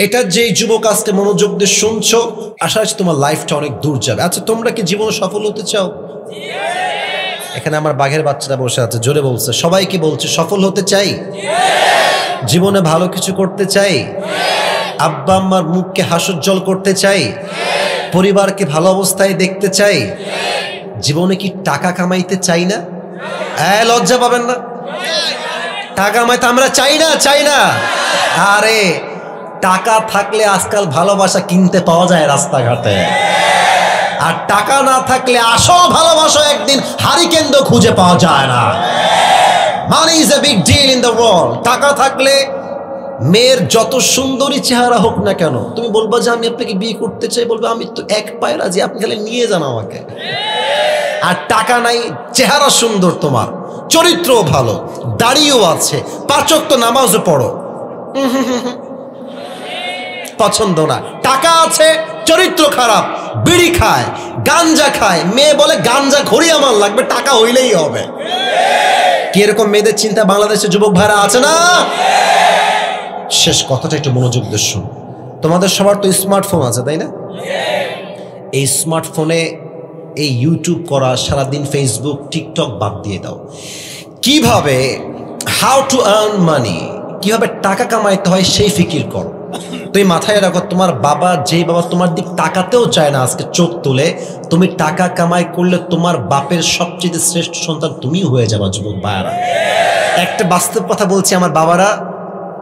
এটা যেই যুবক আজকে মনোযোগ দিয়ে শুনছো, আশা আছে তোমার লাইফটা অনেক দূর যাবে। আচ্ছা, তোমরা কি জীবনে সফল হতে চাও? এখানে আমার বাঘের বাচ্চারা বসে আছে, জোরে বলছে। সবাই কি বলছে সফল হতে চাই? জীবনে ভালো কিছু করতে চাই? আব্বা আম্মার মুখকে হাস্যোজ্জ্বল করতে চাই? পরিবারকে ভালো অবস্থায় দেখতে চাই? জীবনে কি টাকা কামাইতে চাই না? লজ্জা পাবেন না? টাকা কামাইতে আমরা চাই না? চাই না? আরে টাকা থাকলে আজকাল ভালোবাসা কিনতে পাওয়া যায় রাস্তাঘাটে, আর টাকা না থাকলে আসল ভালোবাসা একদিন হারিকেন খুঁজে পাওয়া যায় না। Money is a big deal in the world. টাকা থাকলে মেয়ের যত সুন্দরী চেহারা হোক না কেন, তুমি বলবা যে আমি আপনাকে বিয়ে করতে চাই, বলবে আমি তো এক পায়ে রাজি, আপনি খালি নিয়ে যান আমাকে। আর টাকা নাই, চেহারা সুন্দর, তোমার চরিত্র ভালো, দাড়িও আছে, 5 ওয়াক্ত নামাজও পড়ো, পছন্দ না। টাকা আছে, চরিত্র খারাপ, বিড়ি খায়, গাঞ্জা খায়, মেয়ে বলে গাঞ্জা ঘড়ি আমার লাগবে, টাকা হইলেই হবে। কি এরকম মেয়েদের চিন্তা বাংলাদেশের যুবক ভাইরা আছে না? শেষ কথাটা একটু মনোযোগ দিয়ে শুনো। তোমাদের সবার তো স্মার্টফোন আছে, তাই না? এই স্মার্টফোনে এই ইউটিউব করা, সারাদিন ফেসবুক টিকটক বাদ দিয়ে দাও। কিভাবে হাউ টু আর্ন মানি, কিভাবে টাকা কামাইতে হয় সেই ফিকির করো। তুমি মাথায় রাখো, তোমার বাবা, যেই বাবা তোমার দিক তাকাতেও চায় না আজকে চোখ তুলে, তুমি টাকা কামাই করলে তোমার বাপের সবচেয়ে শ্রেষ্ঠ সন্তান তুমি হয়ে যাবা। যুবক ভাইয়ারা, একটা বাস্তব কথা বলছি, আমার বাবারা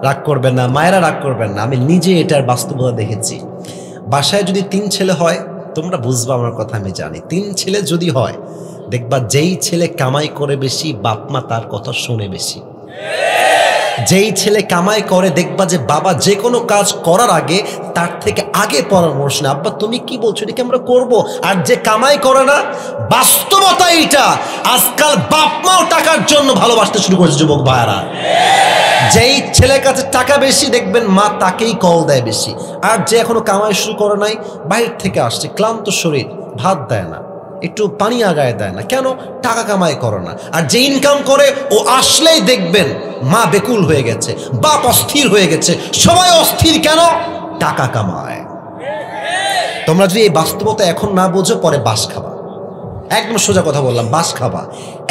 রাগ করবেন না, মায়েরা রাগ করবেন না, আমি নিজে এটার বাস্তবতা দেখেছি। বাসায় যদি 3 ছেলে হয়, তোমরা বুঝবা আমার কথা, আমি জানি। 3 ছেলে যদি হয়, দেখবা যেই ছেলে কামাই করে বেশি, বাপ মা তার কথা শোনে বেশি। যেই ছেলে কামাই করে, দেখবা যে বাবা যে কোনো কাজ করার আগে তার থেকে আগে পরামর্শ নেয়, আব্বা তুমি কি বলছো, এটাকে আমরা করবো। আর যে কামাই করে না, বাস্তবতা এইটা, আজকাল বাপ মাও টাকার জন্য ভালোবাসতে শুরু করেছে। যুবক ভাইয়ারা, যেই ছেলের কাছে টাকা বেশি, দেখবেন মা তাকেই কল দেয় বেশি। আর যে এখনো কামাই শুরু করে নাই, বাইরে থেকে আসছে, ক্লান্ত শরীর, ভাত দেয় না, একটু পানি আগায় দেয় না, কেন? টাকা কামাই করে না। আর যে ইনকাম করে, ও আসলেই দেখবেন মা বেকুল হয়ে গেছে, বাপ অস্থির হয়ে গেছে, সবাই অস্থির, কেন? টাকা কামায়। তোমরা যদি এই বাস্তবতা এখন না বোঝো, পরে বাস খাবা। একদম সোজা কথা বললাম, বাস খাবা।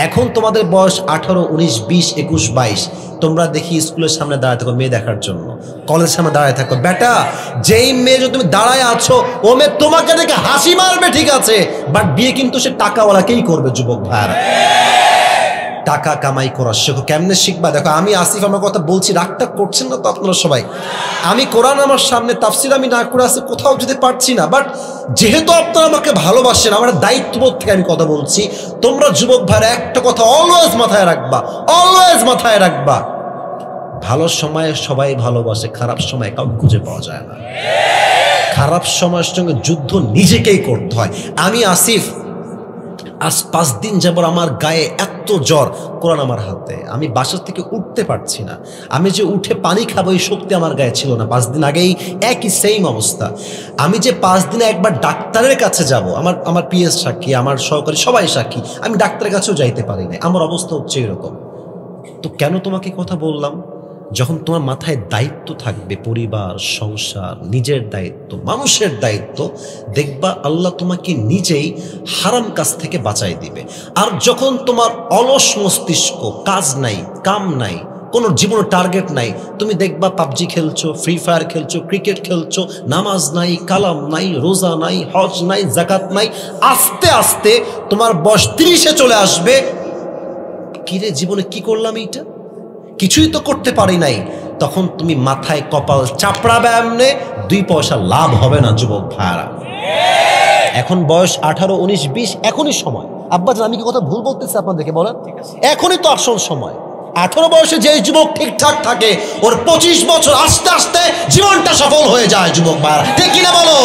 এখন তোমাদের বয়স 18, 19, 20, 21, 22, তোমরা দেখি স্কুলের সামনে দাঁড়ায় থাকো মেয়ে দেখার জন্য, কলেজের সামনে দাঁড়ায় থাকো। বেটা, যেই মেয়ে যদি তুমি দাঁড়ায় আছো, ও মেয়ে তোমাকে দেখে হাসি মারবে, ঠিক আছে, বাট বিয়ে কিন্তু সে টাকাওয়ালাকেই করবে। যুবক ভাইয়ারা, টাকা কামাই করা শেখো। কেমনে শিখবা? দেখো, আমি আসিফ আমার কথা বলছি, রাগটা করছেন না তো আপনারা সবাই? আমি কোরআন আমার সামনে, তাফসির আমি না করে আসি, কোথাও যেতে পারছি না, বাট যেহেতু আপনারা আমাকে ভালোবাসেন, আমার দায়িত্ববোধ থেকে আমি কথা বলছি। তোমরা যুবক ভাইরা একটা কথা অলওয়েজ মাথায় রাখবা, অলওয়েজ মাথায় রাখবা, ভালো সময়ে সবাই ভালোবাসে, খারাপ সময় কাউকে খুঁজে পাওয়া যায় না। খারাপ সময়ের সঙ্গে যুদ্ধ নিজেকেই করতে হয়। আমি আসিফ, আজ 5 দিন যাবত আমার গায়ে এত জ্বর, কোরআন আমার হাতে, আমি বাসা থেকে উঠতে পারছি না। আমি যে উঠে পানি খাবো এই শক্তি আমার গায়ে ছিল না। 5 দিন আগেই একই সেম অবস্থা। আমি যে 5 দিনে একবার ডাক্তারের কাছে যাব, আমার পিএস সাক্ষী, আমার সহকারী সবাই সাক্ষী, আমি ডাক্তারের কাছেও যাইতে পারি না। আমার অবস্থা হচ্ছে এরকম। তো কেন তোমাকে কথা বললাম? যখন তোমার মাথায় দায়িত্ব থাকবে, পরিবার, সংসার, নিজের দায়িত্ব, মানুষের দায়িত্ব, দেখবা আল্লাহ তোমাকে নিজেই হারাম কাজ থেকে বাঁচাই দিবে। আর যখন তোমার অলস মস্তিষ্ক, কাজ নাই, কাম নাই, কোনো জীবনে টার্গেট নাই, তুমি দেখবা পাবজি খেলছো, ফ্রি ফায়ার খেলছো, ক্রিকেট খেলছো, নামাজ নাই, কালাম নাই, রোজা নাই, হজ নাই, জাকাত নাই, আস্তে আস্তে তোমার বয়স 30-এ চলে আসবে। কিরে, জীবনে কি করলাম এইটা, কিছুই তো করতে পারি নাই। তখন তুমি মাথায় কপাল চাপড়াবে, এমনে 2 পয়সা লাভ হবে না। যুবক ভাইরা, এখন বয়স 18, 19, 20, এখনই সময়। আব্বাজান, আমি কি কথা ভুল বলতেছি আপনাদেরকে? বলেন, এখনই তো আসল সময়। 18 বয়সে যে যুবক ঠিকঠাক থাকে, ওর 25 বছর আস্তে আস্তে জীবনটা সফল হয়ে যায়। যুবক ভাইরা, ঠিক কিনা বলো?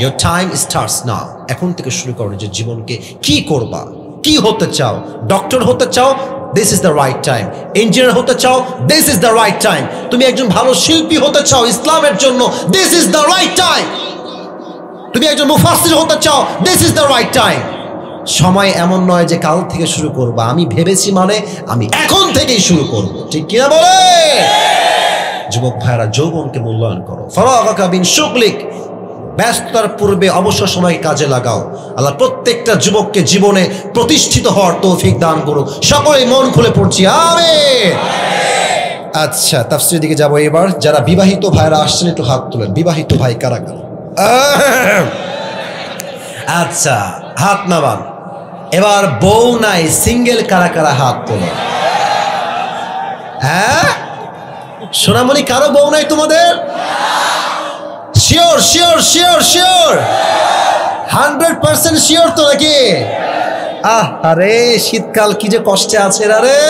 Your time starts now. এখন থেকে শুরু করো যে জীবনকে কি করবা, কি হতে চাও। ডক্টর হতে চাও, this is the right time. Engineer হতে চাও, this is the right time. তুমি একজন ভালো শিল্পী হতে চাও ইসলামের জন্য, this is the right time. তুমি একজন মুফাসসির হতে চাও, this is the right time. সময় এমন নয় যে কাল থেকে শুরু করবা। আমি ভেবেছি মানে আমি এখন থেকেই শুরু করব, ঠিক কিনা বলে? যুবক ভাইরা যৌবনকে মূল্যায়ন করো। ফারাগাকা বিন শুগলিক, ব্যস্ততার পূর্বে অবসর সময় কাজে লাগাও। আল্লাহ প্রত্যেকটা যুবককে জীবনে প্রতিষ্ঠিত হওয়ার তৌফিক দান করুক। সকলেই মন খুলে পড়ছি আমিন। আচ্ছা, তাফসীরের দিকে যাবো এবার। যারা বিবাহিত ভাইরা আসছেন একটু হাত তুলেন। বিবাহিত ভাই কারা কারা? আচ্ছা, হাত নামান। এবার বউ নাই সিঙ্গেল কারা কারা হাত তোলেন? হ্যাঁ, সোনামণি কারো বউ নাই তোমাদের? Sure sure sure sure 100% sure তো নাকি? আরে শীতকাল কি যে কষ্টে আছে রে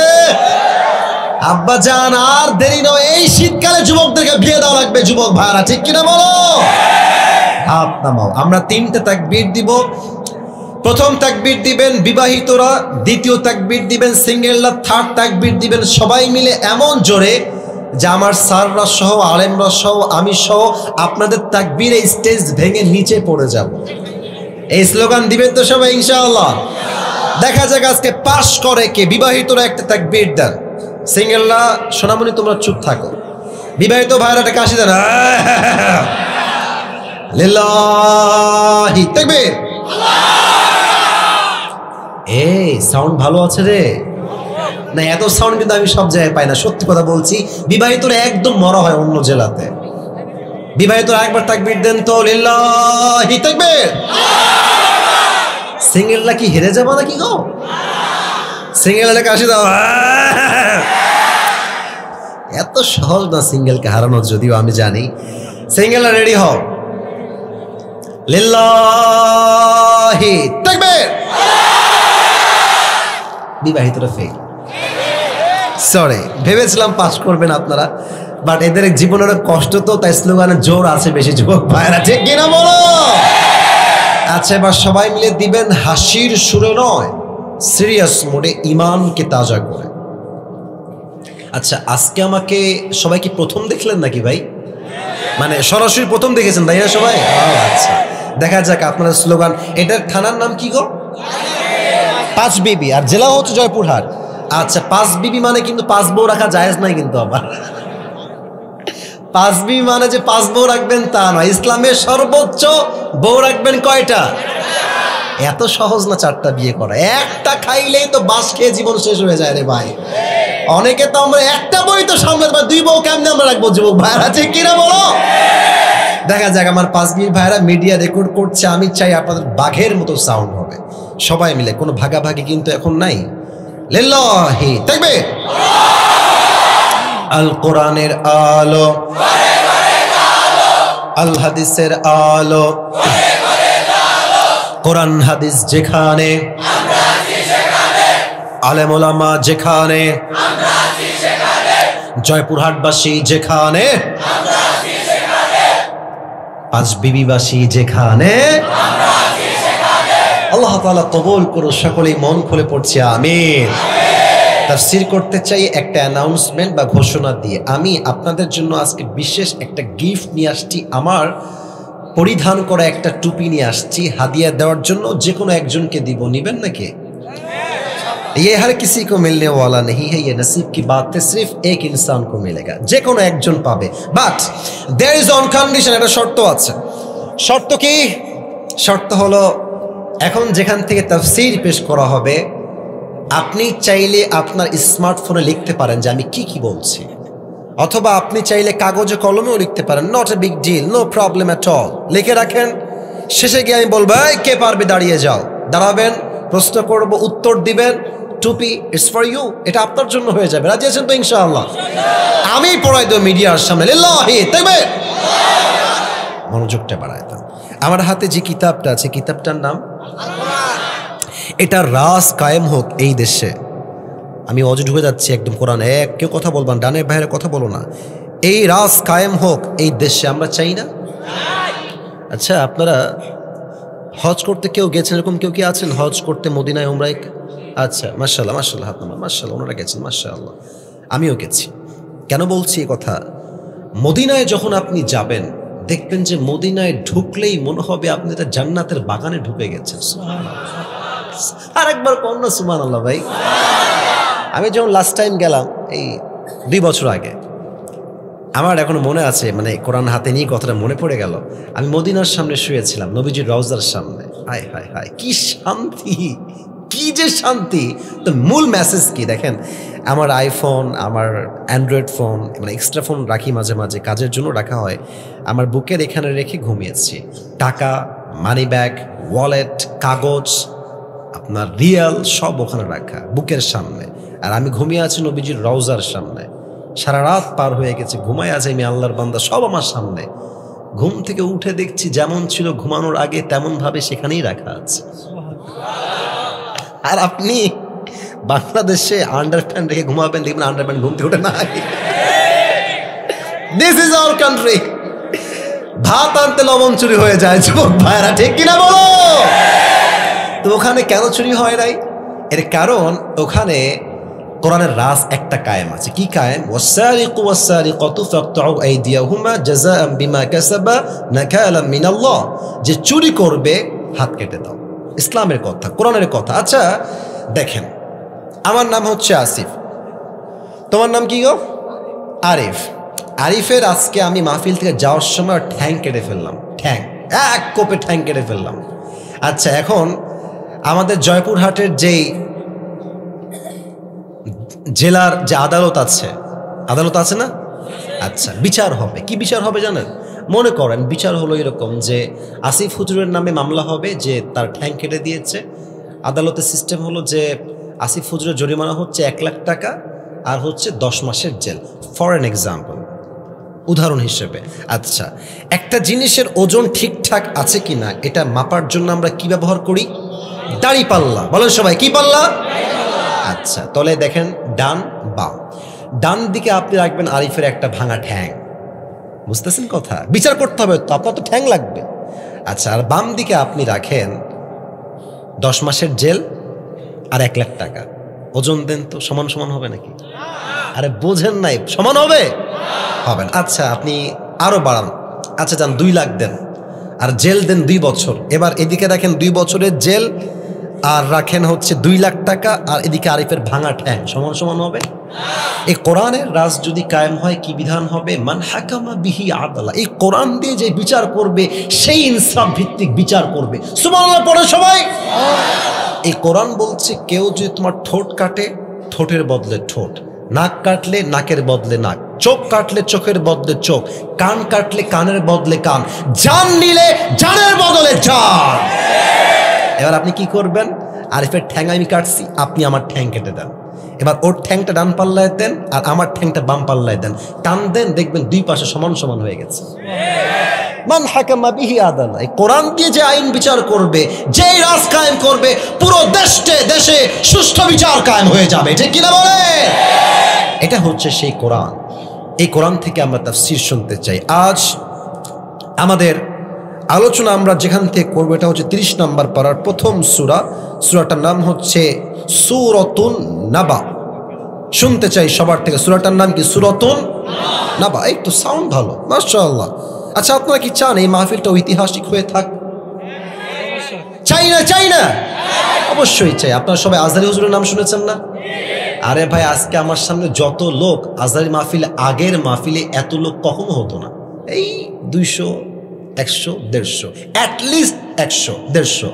আব্বা জান, আর দেরি নয়, এই শীতকালে যুবকদেরকে বিয়ে দেওয়া লাগবে। যুবক ভাইরা ঠিক কিনা বলো? হাত নামাও। আমরা 3টে তাকবীর দিব। প্রথম তাকবীর দিবেন বিবাহিতরা, দ্বিতীয় তাকবীর দিবেন সিঙ্গেলরা, থার্ড তাকবীর দিবেন সবাই মিলে এমন জোরে যে আমার স্যাররা সহ, আলেমরা সহ, আমি সহ আপনাদের তাকবীরে স্টেজ ভেঙে নিচে পড়ে যাব। এই স্লোগান দিবেন তো সবাই ইনশাআল্লাহ? দেখা যাক আজকে পাস করে কে। বিবাহিতরা একটা তাকবীর দেন, সিঙ্গেলরা সোনামণি তোমরা চুপ থাকো, বিবাহিত ভাইরা একটা কাশি দেন। লিল্লাহি তাকবীর। এই সাউন্ড ভালো আছে রে? না, এত সাউন্ড কিন্তু আমি সব জায়গায় পাই না, সত্যি কথা বলছি। বিবাহিতরা একদম মরা হয় অন্য জেলাতে। বিবাহিতরা একবার তাকবীর দেন তো, লিল্লাহি তাকবীর। সিঙ্গেলরা কি হেরে যাবো নাকি গো? সিঙ্গেলরা কাশি দাও। এত সহজ না সিঙ্গেলকে হারানো, যদিও আমি জানি। সিঙ্গেলরা রেডি হও, লিল্লাহি তাকবীর। বিবাহিতরা ফেল। সরি, ভেবেছিলাম পাস করবেন আপনারা, বাট এদের জীবনের কষ্ট তো, তাই স্লোগানের জোর আছে বেশি। যুবক ভাইরা ঠিক কিনা বলো? আচ্ছা, এবার সবাই মিলে দিবেন হাসির সুরে নয়, সিরিয়াস মোডে, ইমানকে তাজা করে। আচ্ছা, আজকে আমাকে সবাই কি প্রথম দেখলেন নাকি ভাই? মানে সরাসরি প্রথম দেখেছেন তাই না সবাই? আচ্ছা, দেখা যাক আপনার স্লোগান। এটার থানার নাম কি গো? পাঁচবিবি, আর জেলা হচ্ছে জয়পুরহাট। আচ্ছা, পাঁচবিবি মানে কিন্তু 5 বউ রাখা জায়েজ নাই কিন্তু। আবার পাঁচবিবি মানে যে 5 বউ রাখবেন তা নয়। ইসলামের সর্বোচ্চ বউ রাখবেন কয়টা? এত সহজ না 4টা বিয়ে করা। একটা খাইলেই তো বাস খেয়ে জীবন শেষ হয়ে যায় রে ভাই। অনেকে তো আমরা একটা বই তো সামনে 2 বউ কেমনে আমরা রাখবো? যুবক ভাইরা ঠিক কিনা বলো? দেখা যাক। আমার পাঁচবিবি ভাইরা মিডিয়া রেকর্ড করছে, আমি চাই আপনাদের বাঘের মতো সাউন্ড হবে সবাই মিলে, কোনো ভাগাভাগি কিন্তু এখন নাই। লিল্লাহি তাকবীর। আল কোরআনের আলো, আল হাদিসের আলো, কোরআন হাদিস যেখানে, আলেম ওলামা যেখানে, জয়পুরহাটবাসী যেখানে, পাঁচবিবিবাসী যেখানে, আল্লাহ তাআলা কবুল করো। সকলেই মন খুলে পড়ছি আমিন। তাফসীর করতে চাই একটা অ্যানাউন্সমেন্ট বা ঘোষণা দিয়ে। আমি আপনাদের জন্য আজকে বিশেষ একটা গিফট নিয়ে আসছি। আমার পরিধান করা একটা টুপি নিয়ে আসছি হাদিয়া দেওয়ার জন্য। যে কোনো একজনকে দিব, নিবেন নাকি? ये हर किसी को मिलने वाला नहीं है, ये नसीब की बात है, सिर्फ एक इंसान को मिलेगा। যে কোনো একজন পাবে, but there is one condition. একটা শর্ত আছে। শর্ত কি? শর্ত হলো, এখন যেখান থেকে তাফসীর পেশ করা হবে, আপনি চাইলে আপনার স্মার্টফোনে লিখতে পারেন যে আমি কি কি বলছি, অথবা আপনি চাইলে কাগজে কলমেও লিখতে পারেন। Not a big deal, no problem at all. লিখে রাখেন, শেষে গিয়ে আমি বলবো এই কে পারবে, দাঁড়িয়ে যাও। দাঁড়াবেন, প্রশ্ন করব, উত্তর দিবেন। টুপি ইটস ফর ইউ, এটা আপনার জন্য হয়ে যাবে। রাজি আছেন তো ইনশাআল্লাহ? আমি পড়াই দেব মিডিয়ার সামনে। লিল্লাহি তাকবীর। মনোযোগটা বাড়ায় দেন। আমার হাতে যে কিতাবটা আছে, কিতাবটার নাম, এটা রাস কায়েম হোক এই দেশে। আমি অজু ঢুকে যাচ্ছি একদম কোরআনে। কেউ কথা বলবেন, ডানের বাইরে কথা বলো না। এই রাস কায়েম হোক এই দেশে, আমরা চাই না? আচ্ছা, আপনারা হজ করতে কেউ গেছেন, এরকম কেউ কি আছেন হজ করতে মদিনায়, উমরায়? আচ্ছা, মাশাআল্লাহ মাশাআল্লাহ, হাত নামান। মাশাআল্লাহ, ওনারা গেছেন, মাশাআল্লাহ। আমিও গেছি। কেন বলছি এই কথা? মদিনায় যখন আপনি যাবেন, দেখবেন যে মদিনায় ঢুকলেই মনে হবে আপনি একটা জান্নাতের বাগানে ঢুকে গেছেন। আর একবার কন্যা সুবহানাল্লাহ ভাই। আমি যখন লাস্ট টাইম গেলাম এই 2 বছর আগে, আমার এখনো মনে আছে, মানে কোরআন হাতে নিয়ে কথাটা মনে পড়ে গেল। আমি মদিনার সামনে শুয়েছিলাম, নবীজির রওজার সামনে। হায় হায় হায়, কি শান্তি, কি যে শান্তি। তো মূল মেসেজ কি দেখেন, আমার আইফোন, আমার অ্যান্ড্রয়েড ফোন, মানে এক্সট্রা ফোন রাখি মাঝে মাঝে, কাজের জন্য রাখা হয়, আমার বুকের এখানে রেখে ঘুমিয়েছি। টাকা, মানি ব্যাগ, ওয়ালেট, কাগজ, আপনার রিয়াল সব ওখানে রাখা বুকের সামনে। আর আমি ঘুমিয়ে আছি নবীজির রওজার সামনে। সারা রাত পার হয়ে গেছে, ঘুমাই আছে আমি, আল্লাহর বান্দা সব আমার সামনে। ঘুম থেকে উঠে দেখছি যেমন ছিল ঘুমানোর আগে তেমন ভাবে সেখানেই রাখা আছে। আর আপনি বাংলাদেশে আন্ডারপ্যান্ট রেখে ঘুমাবেন, দেখবেন আন্ডারপ্যান্ট ঘুম থেকে উঠে না। This is our country. ভাত আনতে লবণ চুরি হয়ে যায়, যুবক ভাইরা, ঠিক কিনা বলো? তো ওখানে কেন চুরি হয় নাই? এর কারণ ওখানে কোরআনের রাজ একটা কায়েম আছে। কি কায়েম? ওয়াসারিকু ওয়াসারিকাতু ফাকতাউ আইদিয়াহুমা জাযাআন বিমা কাসাবা নাকালাম মিনাল্লাহ। যে চুরি করবে হাত কেটে দাও। ইসলামের কথা, কোরআনের কথা। আচ্ছা দেখেন, আমার নাম হচ্ছে আসিফ, তোমার নাম কি গো? আরিফ। আরিফের আজকে আমি মাহফিল থেকে যাওয়ার সময় ঠ্যাং কেটে ফেললাম, ঠ্যাং, এক কোপে ঠ্যাং কেটে ফেললাম। আচ্ছা এখন আমাদের জয়পুরহাটের যেই জেলার যে আদালত আছে না? আচ্ছা বিচার হবে, কি বিচার হবে জানেন? মনে করেন বিচার হলো এরকম যে আসিফ হুজুরের নামে মামলা হবে যে তার ঠ্যাং কেটে দিয়েছে। আদালতের সিস্টেম হলো যে আসিফ হুজুরের জরিমানা হচ্ছে 1 লাখ টাকা আর হচ্ছে 10 মাসের জেল, ফর এন এক্সাম্পল, উদাহরণ হিসেবে। আচ্ছা, একটা জিনিসের ওজন ঠিকঠাক আছে কিনা এটা মাপার জন্য আমরা কি ব্যবহার করি? দাড়ি পাল্লা। বলেন সবাই, কি পাল্লা? আচ্ছা তাহলে দেখেন, ডান বাম, ডান দিকে আপনি রাখবেন আরিফের একটা ভাঙা ঠ্যাং, বুঝতেছেন কথা? বিচার করতে হবে তো, আপনার তো ঠ্যাং লাগবে। আচ্ছা, আর বাম দিকে আপনি রাখেন 10 মাসের জেল আর 1 লাখ টাকা। ওজন দেন তো, সমান সমান হবে নাকি? আরে বোঝেন নাই, সমান হবে? হবে না। আচ্ছা আপনি আরো বাড়ান, আচ্ছা যান 2 লাখ দেন আর জেল দেন 2 বছর। এবার এদিকে রাখেন 2 বছরের জেল আর রাখেন হচ্ছে 2 লাখ টাকা, আর এদিকে আরিফের ভাঙা ঠ্যাং, সমান সমান হবে? এই কোরআনের রাজ যদি কায়েম হয় কি বিধান হবে? মান হাকামা বিহি আদালা। এই কোরআন দিয়ে যে বিচার করবে সেই ইনসাফ ভিত্তিক বিচার করবে। সুবহানাল্লাহ পড়ে সবাই। এই কোরআন বলছে কেউ যদি তোমার ঠোঁট কাটে, ঠোঁটের বদলে ঠোঁট, নাক কাটলে নাকের বদলে নাক, চোখ কাটলে চোখের বদলে চোখ, কান কাটলে কানের বদলে কান, জান নিলে জানের বদলে জান। এবার আপনি কি করবেন? আরিফের ঠ্যাং আমি কাটছি, আপনি আমার ঠ্যাং কেটে দেন। এবার ওর ঠ্যাংটা ডান পাল্লায় দেন আর আমার ঠ্যাংটা বাম পাল্লায় দেন, টান দেন, দেখবেন 2 পাশে সমান সমান হয়ে গেছে। মান হাকামা বিহি আদালা। এই কোরআন দিয়ে যে আইন বিচার করবে, যেই রাজ কায়েম করবে, পুরো দেশে সুষ্ঠু বিচার কায়েম হয়ে যাবে, ঠিক কিনা বলে? এটা হচ্ছে সেই কোরআন। এই কোরআন থেকে আমরা তাফসীর শুনতে চাই। আজ আমাদের আলোচনা আমরা যেখান থেকে করবো এটা হচ্ছে 30 নম্বর পারার প্রথম সূরা। সূরাটার নাম হচ্ছে সূরাতুন নাবা। শুনতে চাই সবার থেকে, সূরাটার নাম কি? সূরাতুন নাবা। এই তো সাউন্ড ভালো, মাশাআল্লাহ। আচ্ছা আপনারা কি চান এই মাহফিলটা ঐতিহাসিক হয়ে থাক? চাই না? অবশ্যই চাই। আপনারা সবাই আজহারী হুজুরের নাম শুনেছেন না? আরে ভাই, আজকে আমার সামনে যত লোক, আজহারী মাহফিলে, আগের মাহফিলে এত লোক কখনো হতো না। এই 200, 100, 150, অ্যাটলিস্ট 100, 150।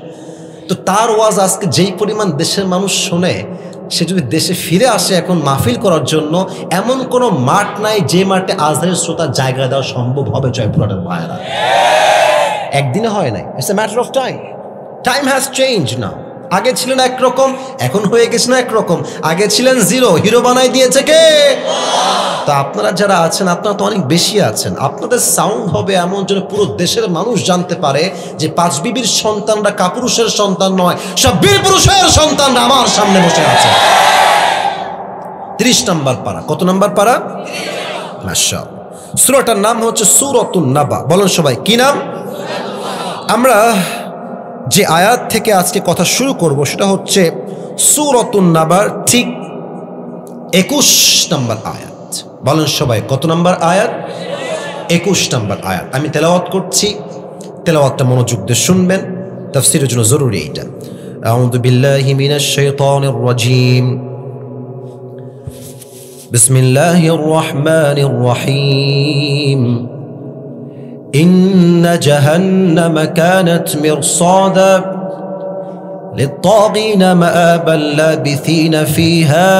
তো তার ওয়াজ আজকে যেই পরিমাণ দেশের মানুষ শোনে, সে যদি দেশে ফিরে আসে এখন মাহফিল করার জন্য, এমন কোনো মাঠ নাই যে মাঠে আজহারের শ্রোতার জায়গা দেওয়া সম্ভব হবে। জয়পুরহাটের ভাইয়েরা, একদিনে হয় নাই। It's a matter of time. Time has change now. আগে ছিলেন একরকম, এখন হয়ে গেছে না একরকম। আগে ছিলেন 0, হিরো বানাই দিয়েছে কে? তো আপনারা যারা আছেন, আপনারা তো অনেক বেশি আছেন। আপনাদের সাউন্ড হবে এমন যেন পুরো দেশের মানুষ জানতে পারে যে 5 বিবির সন্তানরা কাপুরুষের সন্তান নয়, সব বীর পুরুষের সন্তানরা আমার সামনে বসে আছে। 30 নম্বর পারা। কত নম্বর পারা? মাশাআল্লাহ। সূরাটার নাম হচ্ছে সূরাতুন নাবা। বলেন সবাই, কি নাম? আমরা যে আয়াত থেকে আজকে কথা শুরু করব সেটা হচ্ছে সূরাতুন নাবার ঠিক 21 নম্বর আয়াত। বলেন সবাই, কত নম্বর আয়াত? 21 নম্বর আয়াত। আমি তেলাওয়াত করছি, তেলাওয়াতটা মনোযোগ দিয়ে শুনবেন, তাফসীরের জন্য জরুরি এটা। আউযু বিল্লাহি মিনাশ শাইতানির রাজীম। বিসমিল্লাহির রহমানির রহিম ইন্না জাহান্নামা কানাত মিরসাদা للطاغين مآبا لابثين فيها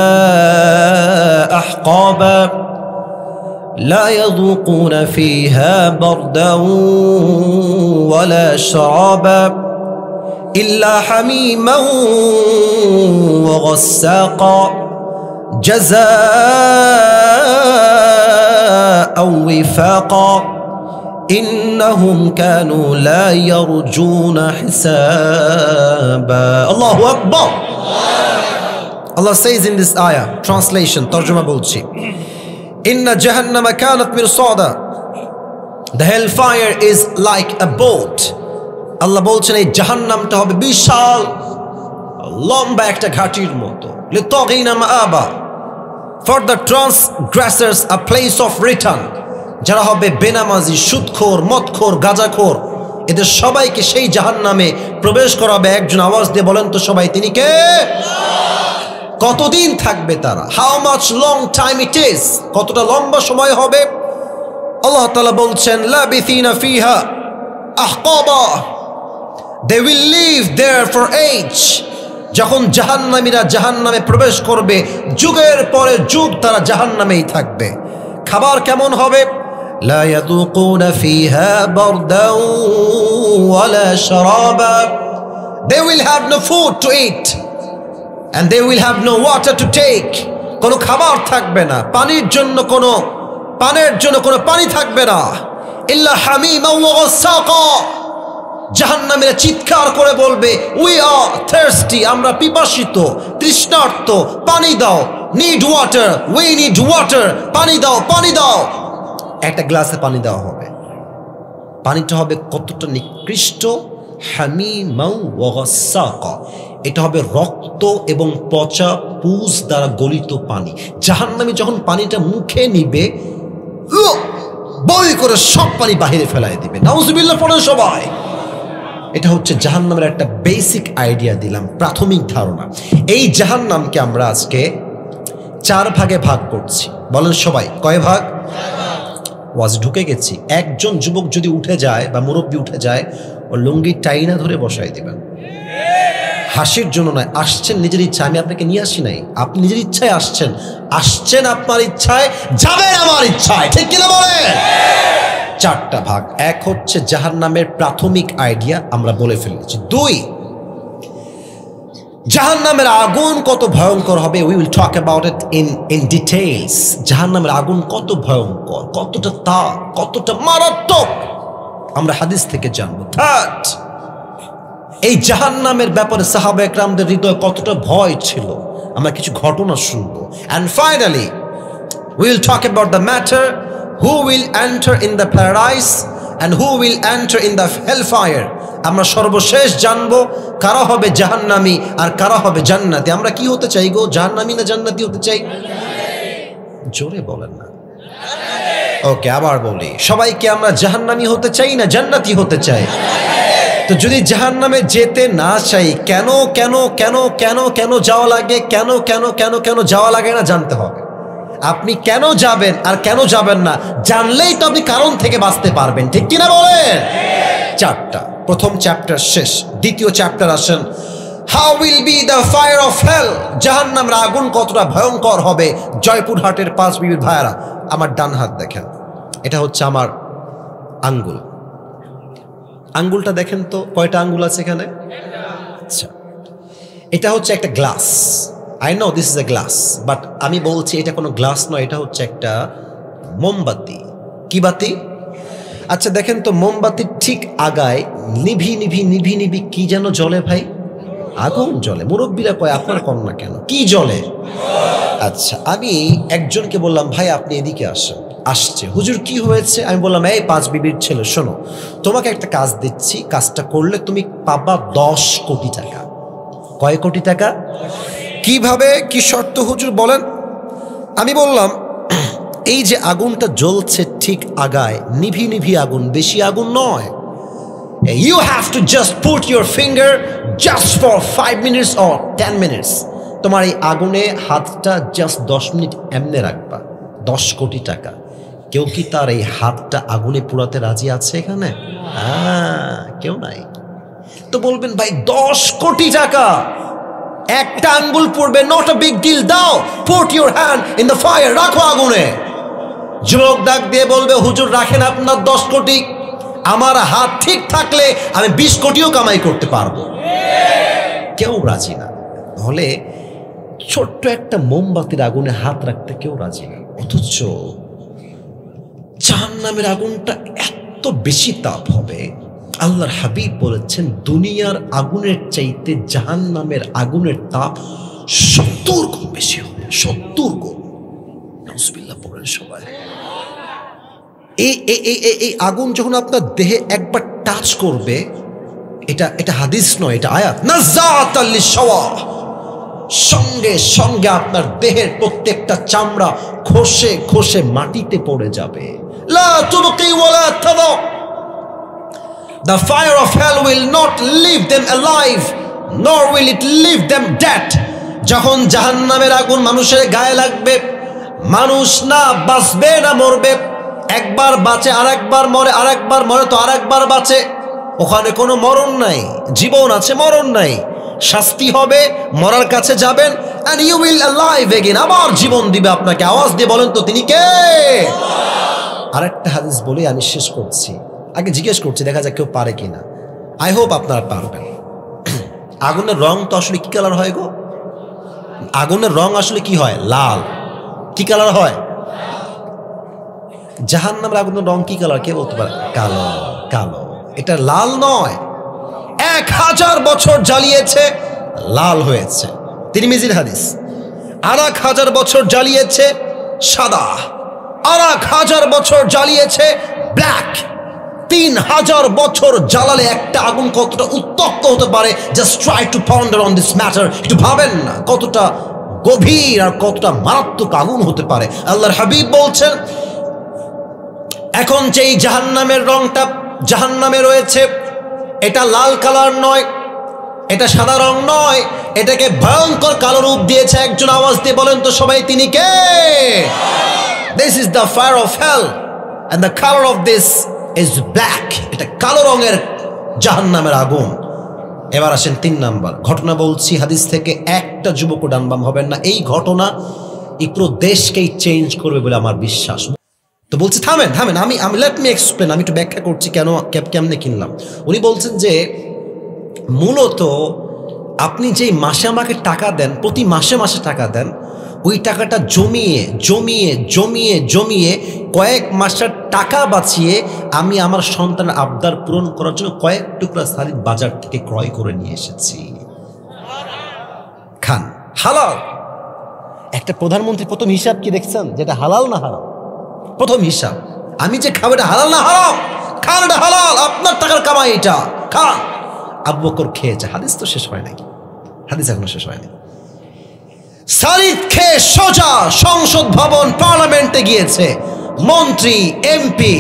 أحقابا لا يذوقون فيها بردا ولا شرابا إلا حميما وغساقا جزاء وفاقا إنهم كانوا لا يرجون حسابا الله أكبر. Allah says in this ayah, translation, tarjuma bolchi, Inna Jahannama kanat mirsada. The hellfire is like a boat. Allah bolchen ei jahannamta hobe bishal lomba ekta ghatir moto. Litaghina ma'aba. For the transgressors a place of return. যারা হবে বেনামাজি, সুদখোর, মদখোর, গাঁজাখোর, এদের সবাইকে সেই জাহান্নামে প্রবেশ করাবে। একজন আওয়াজ দিয়ে বলেন তো সবাই, তিনি কে? কতদিন থাকবে তারা? How much long time it is, কতটা লম্বা সময় হবে? আল্লাহ তাআলা বলছেন লাবিথিনা ফিহা আহকাবা, they will live there for age. যখন জাহান্নামীরা জাহান্নামে প্রবেশ করবে, যুগের পরে যুগ তারা জাহান্নামেই থাকবে। খাবার কেমন হবে? لا يذوقون فيها بردا ولا شرابا. They will have no food to eat and they will have no water to take. কোনো খাবার থাকবে না, পানির জন্য কোনো পানি থাকবে না। ইল্লা হামিমা ওয়া গাসাকা। জাহান্নামীরা চিৎকার করে বলবে, উই আর থার্স্টি, আমরা পিপাসিত, তৃষ্ণার্ত, পানি দাও। Need water, we need water, পানি দাও, পানি দাও। একটা গ্লাসে পানি দেওয়া হবে। পানিটা হবে কতটা নিকৃষ্ট, হামিমাউ ওয়া গাসাকা, এটা হবে রক্ত এবং পচা পুজ দ্বারা গলিত পানি। জাহান্নামী যখন পানিটা মুখে নিবে, বই করে সব পানি বাহিরে ফেলাই দিবে। নাউজুবিল্লাহ পড়েন সবাই। এটা হচ্ছে জাহান্নামের একটা বেসিক আইডিয়া দিলাম, প্রাথমিক ধারণা। এই জাহান্নামকে আমরা আজকে 4 ভাগে ভাগ করছি। বলেন সবাই, কয় ভাগ? ওয়াজ ঢুকে গেছি। একজন যুবক যদি উঠে যায় বা মুরব্বী উঠে যায়, ও লুঙ্গি টাইনা ধরে বসাই দিবেন। হাসির জন্য নয়, আসছেন নিজের ইচ্ছা, আমি আপনাকে নিয়ে আসি নাই। আপনি নিজের ইচ্ছায় আসছেন, আপনার ইচ্ছায়, যাবেন আমার ইচ্ছায়, ঠিক কিনা বলেন? 4টা ভাগ। এক হচ্ছে জাহান্নামের প্রাথমিক আইডিয়া, আমরা বলে ফেলেছি। 2, জাহান্নামের আগুন কত ভয়ঙ্কর হবে। We will talk about it in details. জাহান্নামের আগুন কত ভয়ঙ্কর, কতটা তাপ, কতটা মারাত্মক, আমরা হাদিস থেকে জানবো। 3, এই জাহান্নামের ব্যাপারে সাহাবা একরামদের হৃদয়ে কতটা ভয় ছিল, আমরা কিছু ঘটনা শুনবো। And finally we will talk about the matter who will enter in the paradise and who will enter in the hellfire. আমরা সর্বশেষ জানবো কারা হবে জাহান্নামী আর কারা হবে জান্নাতি। আমরা কি হতে চাই গো, জাহান্নামী না জান্নাতি হতে চাই? জোরে বলেন না। ওকে, আবার বলি, সবাইকে আমরা জাহান্নামী হতে চাই না জান্নাতি হতে চাই? তো যদি জাহান্নামে যেতে না চাই, কেন কেন কেন কেন কেন যাওয়া লাগে, কেন কেন কেন কেন যাওয়া লাগে না জানতে হবে। আপনি কেন যাবেন আর কেন যাবেন না জানলেই তো আপনি কারণ থেকে বাঁচতে পারবেন, ঠিক কিনা বলেন? 4টা। প্রথম চ্যাপ্টার শেষ, দ্বিতীয় চ্যাপ্টার আসেন। How will be the fire of hell. জাহান্নামের আগুন কতটা ভয়ঙ্কর হবে। জয়পুরহাটের 5 বিবির ভাইয়ারা, আমার ডান হাত দেখেন, এটা হচ্ছে আমার আঙ্গুল। আঙ্গুলটা দেখেন তো, কয়টা আঙ্গুল আছে এখানে? আচ্ছা, এটা হচ্ছে একটা glass. I know this is a glass, but আমি বলছি এটা কোনো গ্লাস নয়, এটা হচ্ছে একটা মোমবাতি। কি বাতি? আচ্ছা দেখেন তো, মোমবাতির ঠিক আগায় নিভি নিভি নিভি নিভি কি যেন জ্বলে ভাই? আগুন জ্বলে। মুরব্বীরা কয় আপনার কম না কেন, কি জ্বলে? আচ্ছা, আমি একজনকে বললাম ভাই আপনি এদিকে আসেন। আসছে, হুজুর কি হয়েছে? আমি বললাম এই 5 বিবির ছেলে শোনো, তোমাকে একটা কাজ দিচ্ছি, কাজটা করলে তুমি পাবা 10 কোটি টাকা। কয় কোটি টাকা? কিভাবে, কি শর্ত হুজুর বলেন? আমি বললাম এই যে আগুনটা জ্বলছে ঠিক আগায়, নিভি নিভি আগুন, বেশি আগুন নয়। You have to just put your finger just for 5 minutes or 10 minutes. তোমার এই আগুনে হাতটা জাস্ট 10 মিনিট এমনে রাখবা, 10 কোটি টাকা। কেউ কি তার এই হাতটা আগুনে পোড়াতে রাজি আছে এখানে? কেউ নাই। তো বলবেন ভাই 10 কোটি টাকা, একটা আঙ্গুল পড়বে, নট আ বিগ ডিল, দাও, put your hand in the fire, রাখো আগুনে। যুবক ডাক দিয়ে বলবে, হুজুর রাখেন আপনার 10 কোটি, আমার হাত ঠিক থাকলে আমি 20 কোটিও কামাই করতে পারবো। কেউ রাজি না। হলে ছোট্ট একটা মোমবাতির আগুনে হাত রাখতে কেউ রাজি না। অথচ জাহান্নামের আগুনটা এত বেশি তাপ হবে, আল্লাহর হাবিব বলেছেন দুনিয়ার আগুনের চাইতে জাহান্নামের আগুনের তাপ 70 গুণ বেশি হবে। 70 গুণ। নাউজুবিল্লাহ পড়েন সবাই। এই আগুন যখন আপনার দেহে একবার টাচ করবে, এটা হাদিস নয়, এটা আয়াত, নাযাআতাল লিশওয়া, সঙ্গে সঙ্গে আপনার দেহের প্রত্যেকটা চামড়া খসে খসে মাটিতে পড়ে যাবে। লা তুবকি ওয়ালা তাদা, the fire of hell will not leave them alive nor will it leave them dead। যখন জাহান্নামের আগুন মানুষের গায়ে লাগবে, মানুষ না বাঁচবে না মরবে, একবার বাঁচে আরেকবার মরে, আরেকবার মরে তো আরেকবার বাঁচে। ওখানে কোনো মরণ নাই, জীবন আছে, মরণ নাই। শাস্তি হবে, মরার কাছে যাবেন, and you will alive again, আবার জীবন দিবে আপনাকে। আওয়াজ দিয়ে বলেন তো তিনি কে? আরেকটা হাদিস বলে আমি শেষ করছি, আগে জিজ্ঞেস করছি দেখা যাক কেউ পারে কিনা। আই হোপ আপনারা পারবেন। আগুনের রং তো আসলে কি কালার হয় গো? আগুনের রং আসলে কি হয়? লাল। কি কালার হয়? জাহান্নামের আগুনের রং কি কালার কে বলতে পারে? কালো। কালো। এটা লাল নয়। 1000 বছর জ্বালিয়েছে, লাল হয়েছে। তিরমিজির হাদিস। 1000 বছর জ্বালিয়েছে, সাদা। 1000 বছর জ্বালিয়েছে, ব্ল্যাক। 3000 বছর জ্বালালে একটা আগুন কতটা উত্তপ্ত হতে পারে, just try to ponder on this matter. একটু ভাবেন না কতটা গভীর আর কতটা মারাত্মক আগুন হতে পারে। আল্লাহর হাবিব বলছেন, এখন যেই জাহান্নামের রংটা জাহান্নামে রয়েছে, এটা লাল কালার নয়, এটা সাদা রং নয়, এটাকে ভয়ঙ্কর কালো রূপ দিয়েছে একজন। আওয়াজ দিয়ে বলেন তো সবাই তিনি কে? This is the fire of hell and the color of this is black। এটা কালো রঙের জাহান্নামের আগুন। এবার আসেন 3 নাম্বার ঘটনা বলছি হাদিস থেকে, একটা যুবক ডান বাম হবেন না। এই ঘটনা এই পুরো দেশকেই চেঞ্জ করবে বলে আমার বিশ্বাস। তো বলছি থামেন থামেন, আমি লেট মি এক্সপ্লেন, আমি একটু ব্যাখ্যা করছি কেমনে কিনলাম। উনি বলছেন যে মূলত আপনি যেই মাসে আমাকে টাকা দেন, প্রতি মাসে মাসে টাকা দেন, ওই টাকাটা জমিয়ে জমিয়ে জমিয়ে জমিয়ে কয়েক মাসের টাকা বাঁচিয়ে আমি আমার সন্তানের আবদার পূরণ করার জন্য কয়েক টুকরা শাড়ি বাজার থেকে ক্রয় করে নিয়ে এসেছি। খান, হালাল। একটা প্রধানমন্ত্রী প্রথম হিসাব কি দেখছেন, যেটা হালাল না হারাম? প্রথম হিসাব আমি যে খাবো এটা হালাল না হারাম? খান, এটা হালাল, আপনার টাকার কামাই, এটা খান। আবু বকর খেয়েছে। হাদিস তো শেষ হয় নাই, হাদিস এখনো শেষ হয়নি। সারিদ খেয়ে সোজা সংসদ ভবন পার্লামেন্টে গিয়েছে। মন্ত্রী, এমপি,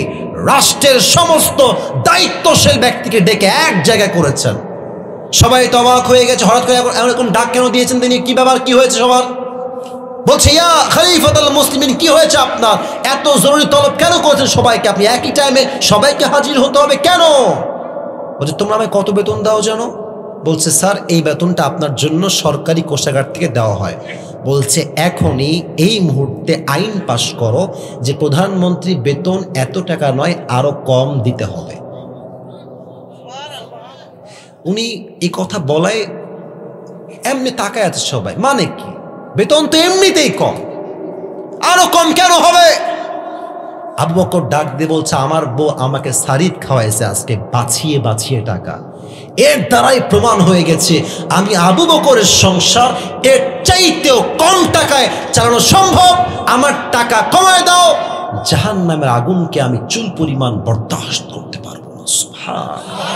রাষ্ট্রের সমস্ত দায়িত্বশীল ব্যক্তিকে ডেকে এক জায়গায় করেছেন। সবাই তো অবাক হয়ে গেছে, হঠাৎ করে এরকম ডাক কেন দিয়েছেন তিনি? কি ব্যাপার, কি হয়েছে সবার? বলছে, ইয়া খলিফাতুল মুসলিমিন, কি হয়েছে আপনার? এত জরুরি তলব কেন করেছেন সবাইকে? আপনি একই টাইমে সবাইকে হাজির হতে হবে কেন? বলছে, তোমরা আমায় কত বেতন দাও জানো? বলছে, স্যার এই বেতনটা আপনার জন্য সরকারি কোষাগার থেকে দেওয়া হয়। বলছে, এখনই এই মুহূর্তে আইন পাশ করো যে প্রধানমন্ত্রী বেতন এত টাকা নয়, আরো কম দিতে হবে। উনি এই কথা বলায় এমনি তাকায় আছে সবাই, মানে কি? বেতন তো এমনিতেই কম, আরো কম কেন হবে? আবু বকর ডাক দিয়ে বলছে, আমার বউ আমাকে সারিদ খাওয়াইছে আজকে বাঁচিয়ে বাঁচিয়ে টাকা। এর দ্বারাই প্রমাণ হয়ে গেছে আমি আবু বকরের সংসার এর চাইতেও কম টাকায় চালানো সম্ভব। আমার টাকা কমায় দাও, জাহান্নামের আগুনকে আমি চুল পরিমাণ বরদাস্ত করতে পারবো না। সুবহানাল্লাহ।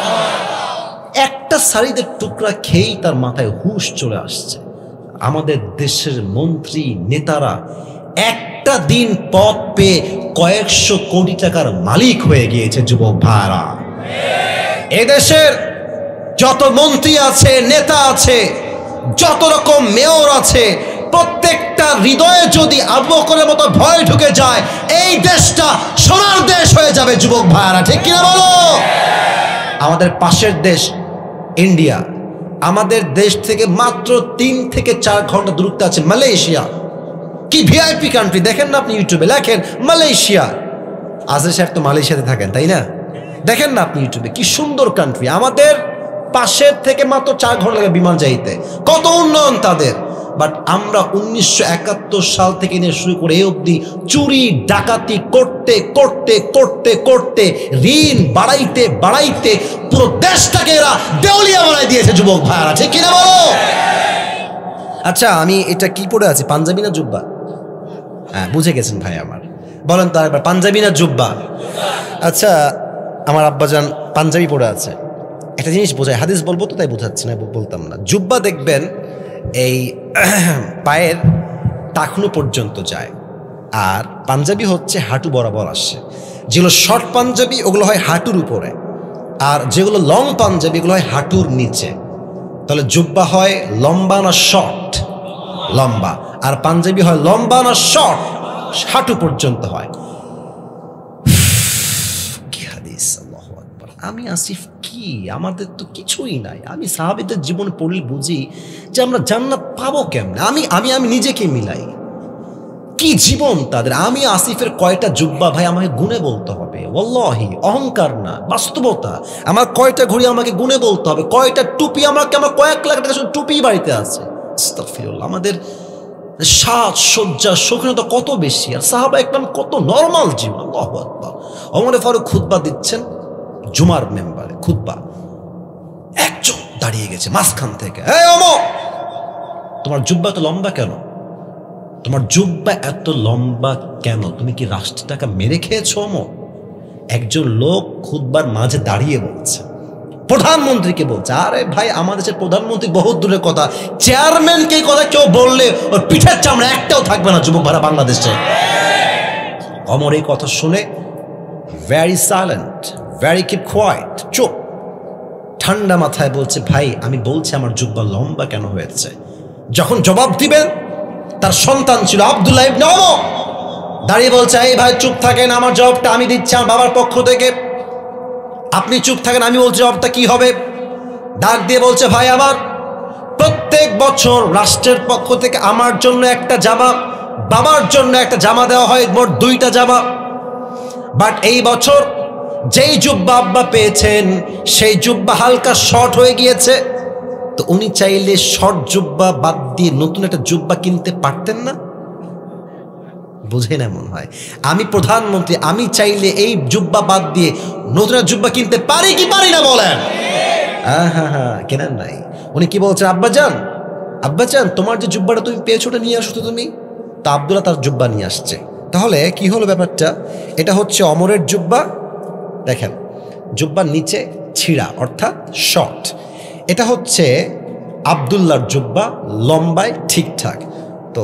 একটা সারিদের টুকরা খেয়েই তার মাথায় হুঁশ চলে আসছে। আমাদের দেশের মন্ত্রী নেতারা একটা দিন পদ পেয়ে কয়েকশো কোটি টাকার মালিক হয়ে গিয়েছে। যুবক ভাইরা, এদেশের যত মন্ত্রী আছে, নেতা আছে, যত রকম মেয়র আছে প্রত্যেকটা হৃদয়ে যদি আবু বকরের মতো ভয় ঢুকে যায়, এই দেশটা সোনার দেশ হয়ে যাবে যুবক ভাইরা, ঠিক কিনা বলো? আমাদের পাশের দেশ ইন্ডিয়া, আমাদের দেশ থেকে মাত্র 3 থেকে 4 ঘন্টা দূরত্বে আছে মালয়েশিয়া। কি ভিআইপি কান্ট্রি, দেখেন না আপনি ইউটিউবে লেখেন মালয়েশিয়া। আজহার সাহেব তো মালয়েশিয়াতে থাকেন তাই না? দেখেন না আপনি ইউটিউবে, কি সুন্দর কান্ট্রি। আমাদের পাশের থেকে মাত্র 4 ঘন্টা লাগে বিমান যাইতে, কত উন্নয়ন তাদের। বাট আমরা 1971 সাল থেকে নিয়ে শুরু করে এই অবধি চুরি ডাকাতি করতে করতে করতে করতে ঋণ বাড়াইতে বাড়াইতে পুরো দেশটাকে এরা দেউলিয়া বানাই দিয়েছে যুবক ভাইরা, ঠিক কিনা বলো? আচ্ছা, আমি এটা কি পরে আছি, পাঞ্জাবি না জুব্বা? হ্যাঁ, বুঝে গেছেন ভাই আমার। বলেন তো একবার, পাঞ্জাবি না জুব্বা? আচ্ছা, আমার আব্বাজান পাঞ্জাবি পরে আছে। একটা জিনিস বোঝায়, হাদিস বলবো তো তাই বোঝাচ্ছি না, বলতাম না। জুব্বা দেখবেন এই পায়ের টাকনু পর্যন্ত যায়, আর পাঞ্জাবি হচ্ছে হাঁটু বরাবর আসে। যেগুলো শর্ট পাঞ্জাবি ওগুলো হয় হাঁটুর উপরে, আর যেগুলো লং পাঞ্জাবি এগুলো হয় হাঁটুর নিচে। তাহলে জুব্বা হয় লম্বা না শর্ট? লম্বা। আর পাঞ্জাবি হয় লম্বা না শর্ট? হাঁটু পর্যন্ত হয়। কি হাদিস! আল্লাহু আকবার। আমি আসিফ কি, আমাদের তো কিছুই নাই। আমি সাহাবীদের জীবন পড়লে বুঝি যে আমরা জান্নাত পাবো কেমনে। আমি নিজেকে মিলাই, কি জীবন তাদের। আমি আসিফের কয়টা জুব্বা ভাই আমাকে গুনে বলতে হবে, ওয়াল্লাহি, অহংকার না, বাস্তবতা। আমার কয়টা ঘড়ি আমাকে গুনে বলতে হবে, কয়টা টুপি আমার কয়েক লাখ টাকা টুপি বাড়িতে আছে। আস্তাগফিরুল্লাহ। আমাদের সাজসজ্জা শৌখিনতা কত বেশি, আর সাহাবা একদম কত নরমাল জীবন। আল্লাহু আকবার। ওমর ফারুক খুতবা দিচ্ছেন জুমার মেম্বারে, খুতবা, একজন দাঁড়িয়ে গেছে মাঝখান থেকে, এই ওমর, তোমার জুব্বা এত লম্বা কেন? তোমার জুব্বা এত লম্বা কেন? তুমি কি রাষ্ট্র টাকা মেরে খেয়েছো? ওমর, একজন লোক খুতবার মাঝে দাঁড়িয়ে বলছে, প্রধানমন্ত্রীকে বলছে। আরে ভাই, আমাদের দেশের প্রধানমন্ত্রী বহুত দূরের কথা, চেয়ারম্যানকে কথা কেউ বললে ওর পিঠের চামড়া একটাও থাকবে না যুবক ভাড়া বাংলাদেশে। ওমর এই কথা শুনে very silent, very keep quiet, চুপ, ঠান্ডা মাথায় বলছে, ভাই আমি বলছি আমার জুব্বা লম্বা কেন হয়েছে। যখন জবাব দিবেন, তার সন্তান ছিল আব্দুল্লাহ ইবনে ওমর, দাঁড়িয়ে বলছে, এই ভাই চুপ থাকেন, আমার জবাবটা আমি দিচ্ছি আমার বাবার পক্ষ থেকে, আপনি চুপ থাকেন, আমি বলছি জবাবটা কি হবে। ডাক দিয়ে বলছে, ভাই আমার, প্রত্যেক বছর রাষ্ট্রের পক্ষ থেকে আমার জন্য একটা জামা, বাবার জন্য একটা জামা দেওয়া হয়, মোট 2টা জামা। বাট এই বছর যেই জুব্বা আব্বা পেয়েছেন সেই জুব্বা হালকা শর্ট হয়ে গিয়েছে, তো উনি চাইলে শর্ট জুব্বা বাদ দিয়ে নতুন একটা জুব্বা কিনতে পারতেন না? বুঝে না মনে হয়। আমি প্রধানমন্ত্রী, আমি চাইলে এই জুব্বা বাদ দিয়ে নতুন জুব্বা কিনতে পারি কি পারি না বলেন? হ্যাঁ, কেনেন নাই। উনি কি বলছেন, আব্বাজান, আব্বাজান তোমার যে জুব্বাটা তুমি পেয়েছো ওটা নিয়ে আসো তো তুমি। তা আব্দুল্লাহ তার জুব্বা নিয়ে আসছে। তাহলে কি হলো ব্যাপারটা? এটা হচ্ছে অমরের জুব্বা, দেখেন জুব্বার নিচে ছিঁড়া অর্থাৎ শর্ট। এটা হচ্ছে আব্দুল্লাহর জুব্বা, লম্বায় ঠিকঠাক। তো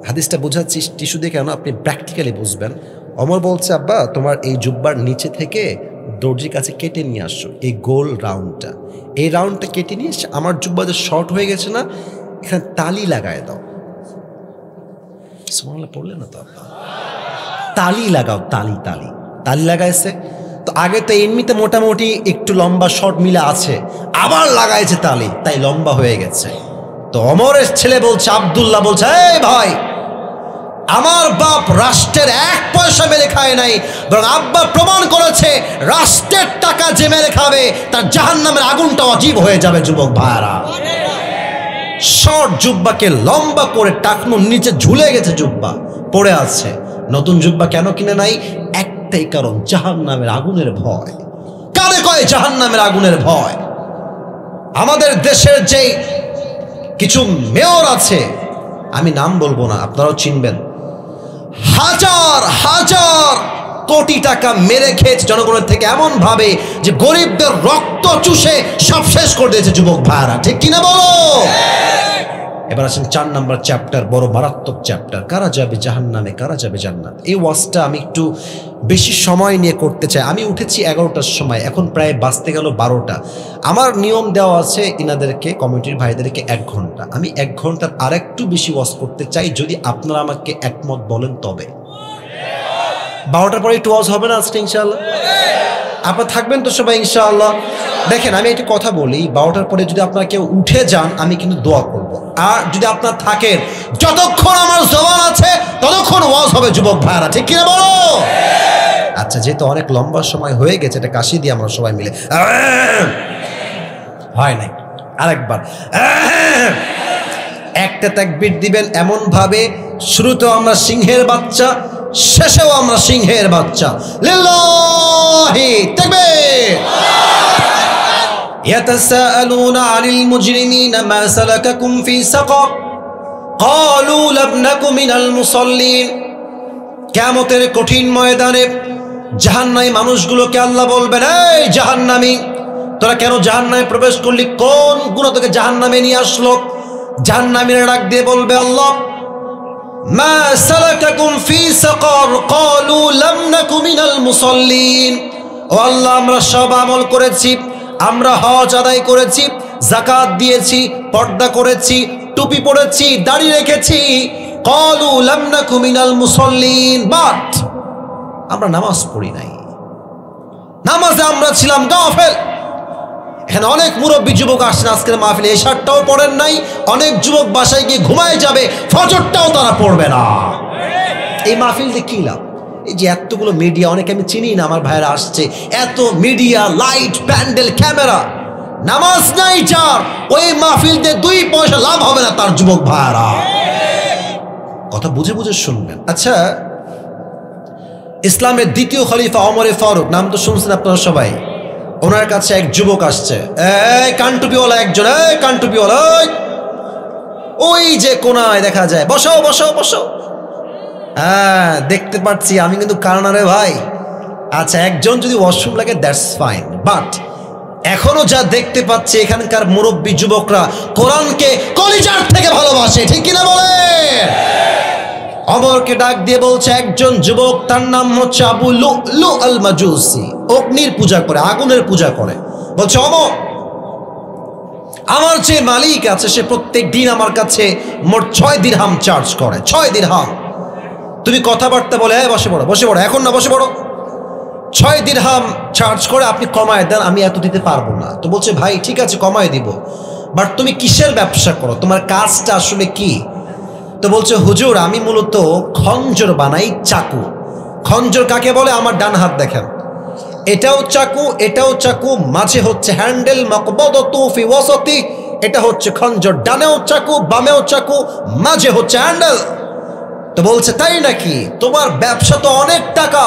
হাদিসটা বোঝাচ্ছি টিস্যু দিয়ে কেন, আপনি প্র্যাকটিক্যালি বুঝবেন। অমর বলছে, আব্বা তোমার এই জুব্বার নিচে থেকে দর্জির কাছে কেটে নিয়ে আসছো এই গোল রাউন্ডটা, এই রাউন্ডটা কেটে নিয়ে এসে আমার জুব্বা যে শর্ট হয়ে গেছে না, এখানে তালি লাগায় দাও। সুবহানাল্লাহ পড়লে না তো, তালি লাগাও, তালি তালি তালি লাগাইছে। তো আগে তো এমনিতে মোটামুটি একটু লম্বা শর্ট মিলে আছে, আবার লাগাইছে তালি, তাই লম্বা হয়ে গেছে। তো অমরের ছেলে বলছে, আব্দুল্লাহ বলছে, এই ভাই, আমার বাপ রাষ্ট্রের 1 পয়সা মেরে খায় নাই, বরং আব্বা প্রমাণ করেছে রাষ্ট্রের টাকা যে মেরে খাবে তার জাহান্নামের আগুনটা অজীব হয়ে যাবে। যুবক ভাইরা, শর্ট জুব্বাকে লম্বা করে টাকনুর নিচে ঝুলে গেছে, জুব্বা পড়ে আছে। নতুন জুব্বা কেন কিনে নাই? একটাই কারণ, জাহান্নামের আগুনের ভয়। কারে কয় জাহান্নামের আগুনের ভয়? আমাদের দেশের যে কিছু মেয়র আছে, আমি নাম বলবো না, আপনারাও চিনবেন, হাজার হাজার কোটি টাকা মেরে খেয়েছে জনগণের থেকে, এমন ভাবে যে গরিবদের রক্ত চুষে সব শেষ করে দিয়েছে। যুবক ভাইরা, ঠিক কিনা বলো? এবার আসেন 4 নম্বর চ্যাপ্টার, বড় মারাত্মক চ্যাপ্টার, কারা যাবে জাহান্নামে, কারা যাবে জান্নাত। এই ওয়াজটা আমি একটু বেশি সময় নিয়ে করতে চাই। আমি উঠেছি 11টার সময়, এখন প্রায় বাজতে গেল 12টা। আমার নিয়ম দেওয়া আছে ইনাদেরকে, কমিটির ভাইদেরকে 1 ঘন্টা। আমি 1 ঘন্টার আরেকটু বেশি ওয়াজ করতে চাই, যদি আপনারা আমাকে একমত বলেন তবে। 12টার পরে একটু ওয়াজ হবে না আজকে ইনশাআল্লাহ? আপনারা থাকবেন তো সবাই ইনশাআল্লাহ? দেখেন আমি একটু কথা বলি, 12টার পরে যদি আপনারা কেউ উঠে যান আমি কিন্তু দোয়া করব, আর যদি আপনারা থাকেন যতক্ষণ আমার জবান আছে ততক্ষণ ওয়াজ হবে যুবক ভাইরা, ঠিক কিনা বলো? আচ্ছা, যেহেতু অনেক লম্বা সময় হয়ে গেছে, এটা কাশি দিয়ে আমরা সবাই মিলে হয় নাই, আরেকবার একটা তাকবীর দিবেন এমন ভাবে শুরুতেও আমরা সিংহের বাচ্চা, শেষেও আমরা সিংহের বাচ্চা। লিল্লাহি তাকবীর। ইয়াতাসাআলুনা আনিল মুজরিমিনা মা সালাকাকুম ফি সাকার ক্বালু লাম নাকু মিনাল মুসাল্লিন। কিয়ামতের কঠিন ময়দানে জাহান্নামী মানুষগুলোকে আল্লাহ বলবেন, এই জাহান্নামী, তোরা কেন জাহান্নামে প্রবেশ করলি? কোন গুনাহ তোকে জাহান্নামে নিয়ে আসলো? জাহান্নামীরা ডাক দিয়ে বলবে, আল্লাহ মা সালাকাকুম ফি সাকার ক্বালু লাম নাকু মিনাল মুসাল্লিন। ও আল্লাহ, আমরা সব আমল করেছি, আমরা হজ আদায় করেছি, যাকাত দিয়েছি, পর্দা করেছি, টুপি পরেছি, দাড়ি রেখেছি, ক্বালু লাম নাকু মিনাল মুসাল্লিন, বাট আমরা নামাজ পড়ি নাই, নামাজে আমরা ছিলাম গাফেল। এখানে অনেক মুরব্বী যুবক আসেন আজকের মাহফিলে, এশারটাও পড়েন নাই, অনেক যুবক বাসায় গিয়ে ঘুমায় যাবে, ফজরটাও তারা পড়বে না। এই মাহফিলতে কি লাভ? এই যে এতগুলো মিডিয়া, অনেকে আমি চিনি না, আমার ভাইরা আসছে, এত মিডিয়া, লাইট, প্যান্ডেল, ক্যামেরা, নামাজ নাই যার, ওই মাহফিলতে 2 পয়সা লাভ হবে না তার, যুবক ভাইরা। কথা বুঝে বুঝে শুনবেন। আচ্ছা, ইসলামের দ্বিতীয় খলিফা ওমর ফারুক, নাম তো শুনছেন আপনারা সবাই। ওনার কাছে এক যুবক আসছে, এই কানটুপিওয়ালা একজন, এই কানটুপিওয়ালা, ওই যে কোনায় দেখা যায়, বসো বসো বসো। হ্যাঁ, দেখতে পাচ্ছি, আমি কিন্তু কারণারে ভাই। আচ্ছা, একজন যদি ওয়াশরুম লাগে দ্যাটস ফাইন, বাট এখনো যা দেখতে পাচ্ছি এখানকার মুরব্বী যুবকরা কোরআনকে কলিজার থেকে ভালোবাসে, ঠিক কিনা বলে? ওমরকে ডাক দিয়ে বলছে, একজন যুবক, তার নাম হচ্ছে আবু লুলু আল মাজুসি, অগ্নির পূজা করে, আগুনের পূজা করে। বলছে, ওমর, আমার যে মালিক আছে সে প্রত্যেক দিন আমার কাছে মোট 6 দিরহাম চার্জ করে, 6 দিরহাম। তুমি কথাবার্তা বলে, হ্যাঁ বসে পড়ো, বসে পড়ো, এখন না বসে পড়ো, 6 দিরহাম চার্জ করে, আপনি কমায় দেন, আমি এত দিতে পারবো না। তো বলছে, ভাই ঠিক আছে কমায় দিব, বাট তুমি কিসের ব্যবসা করো, তোমার কাজটা আসলে কি? তো বলছে, হুজুর আমি মূলত খঞ্জর বানাই, চাকু। খঞ্জর কাকে বলে? আমার ডান হাত দেখেন, এটাও চাকু, এটাও চাকু, মাঝে হচ্ছে হ্যান্ডেল, মাকবাদাতু ফি ওয়াসাতি, এটা হচ্ছে খঞ্জর, ডানেও চাকু, বামেও চাকু, মাঝে হচ্ছে হ্যান্ডেল। তো বলছে, তাই নাকি? তোমার ব্যবসা তো অনেক টাকা,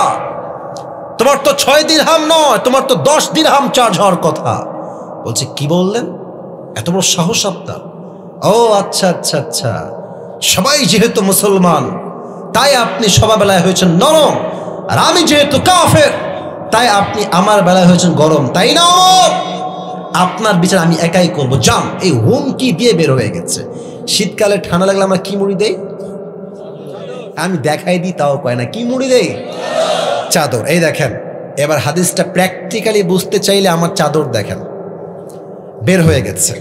তোমার তো 6 দিরহাম নয়, তোমার তো 10 দিরহাম চার্জ হওয়ার কথা। বলছে, কি বললেন? এত বড় সাহস আপনার? ও আচ্ছা আচ্ছা আচ্ছা, সবাই যেহেতু মুসলমান তাই আপনি সবার বেলায় হয়েছেন নরম, আর আমি যেহেতু কাফের তাই আপনি আমার বেলায় হয়েছেন গরম, তাই না? আপনার বিচার আমি একাই করব, যান। এই হুমকি দিয়ে বের হয়ে গেছে। শীতকালে ঠান্ডা লাগলে আমরা কি মুড়ি দেই? আমি দেখাই দিই, তাও কয় না, কি মুড়ি দেই? চাদর। এই দেখেন, এবার হাদিসটা প্র্যাকটিক্যালি বুঝতে চাইলে আমার চাদর দেখেন, বের হয়ে গেছে।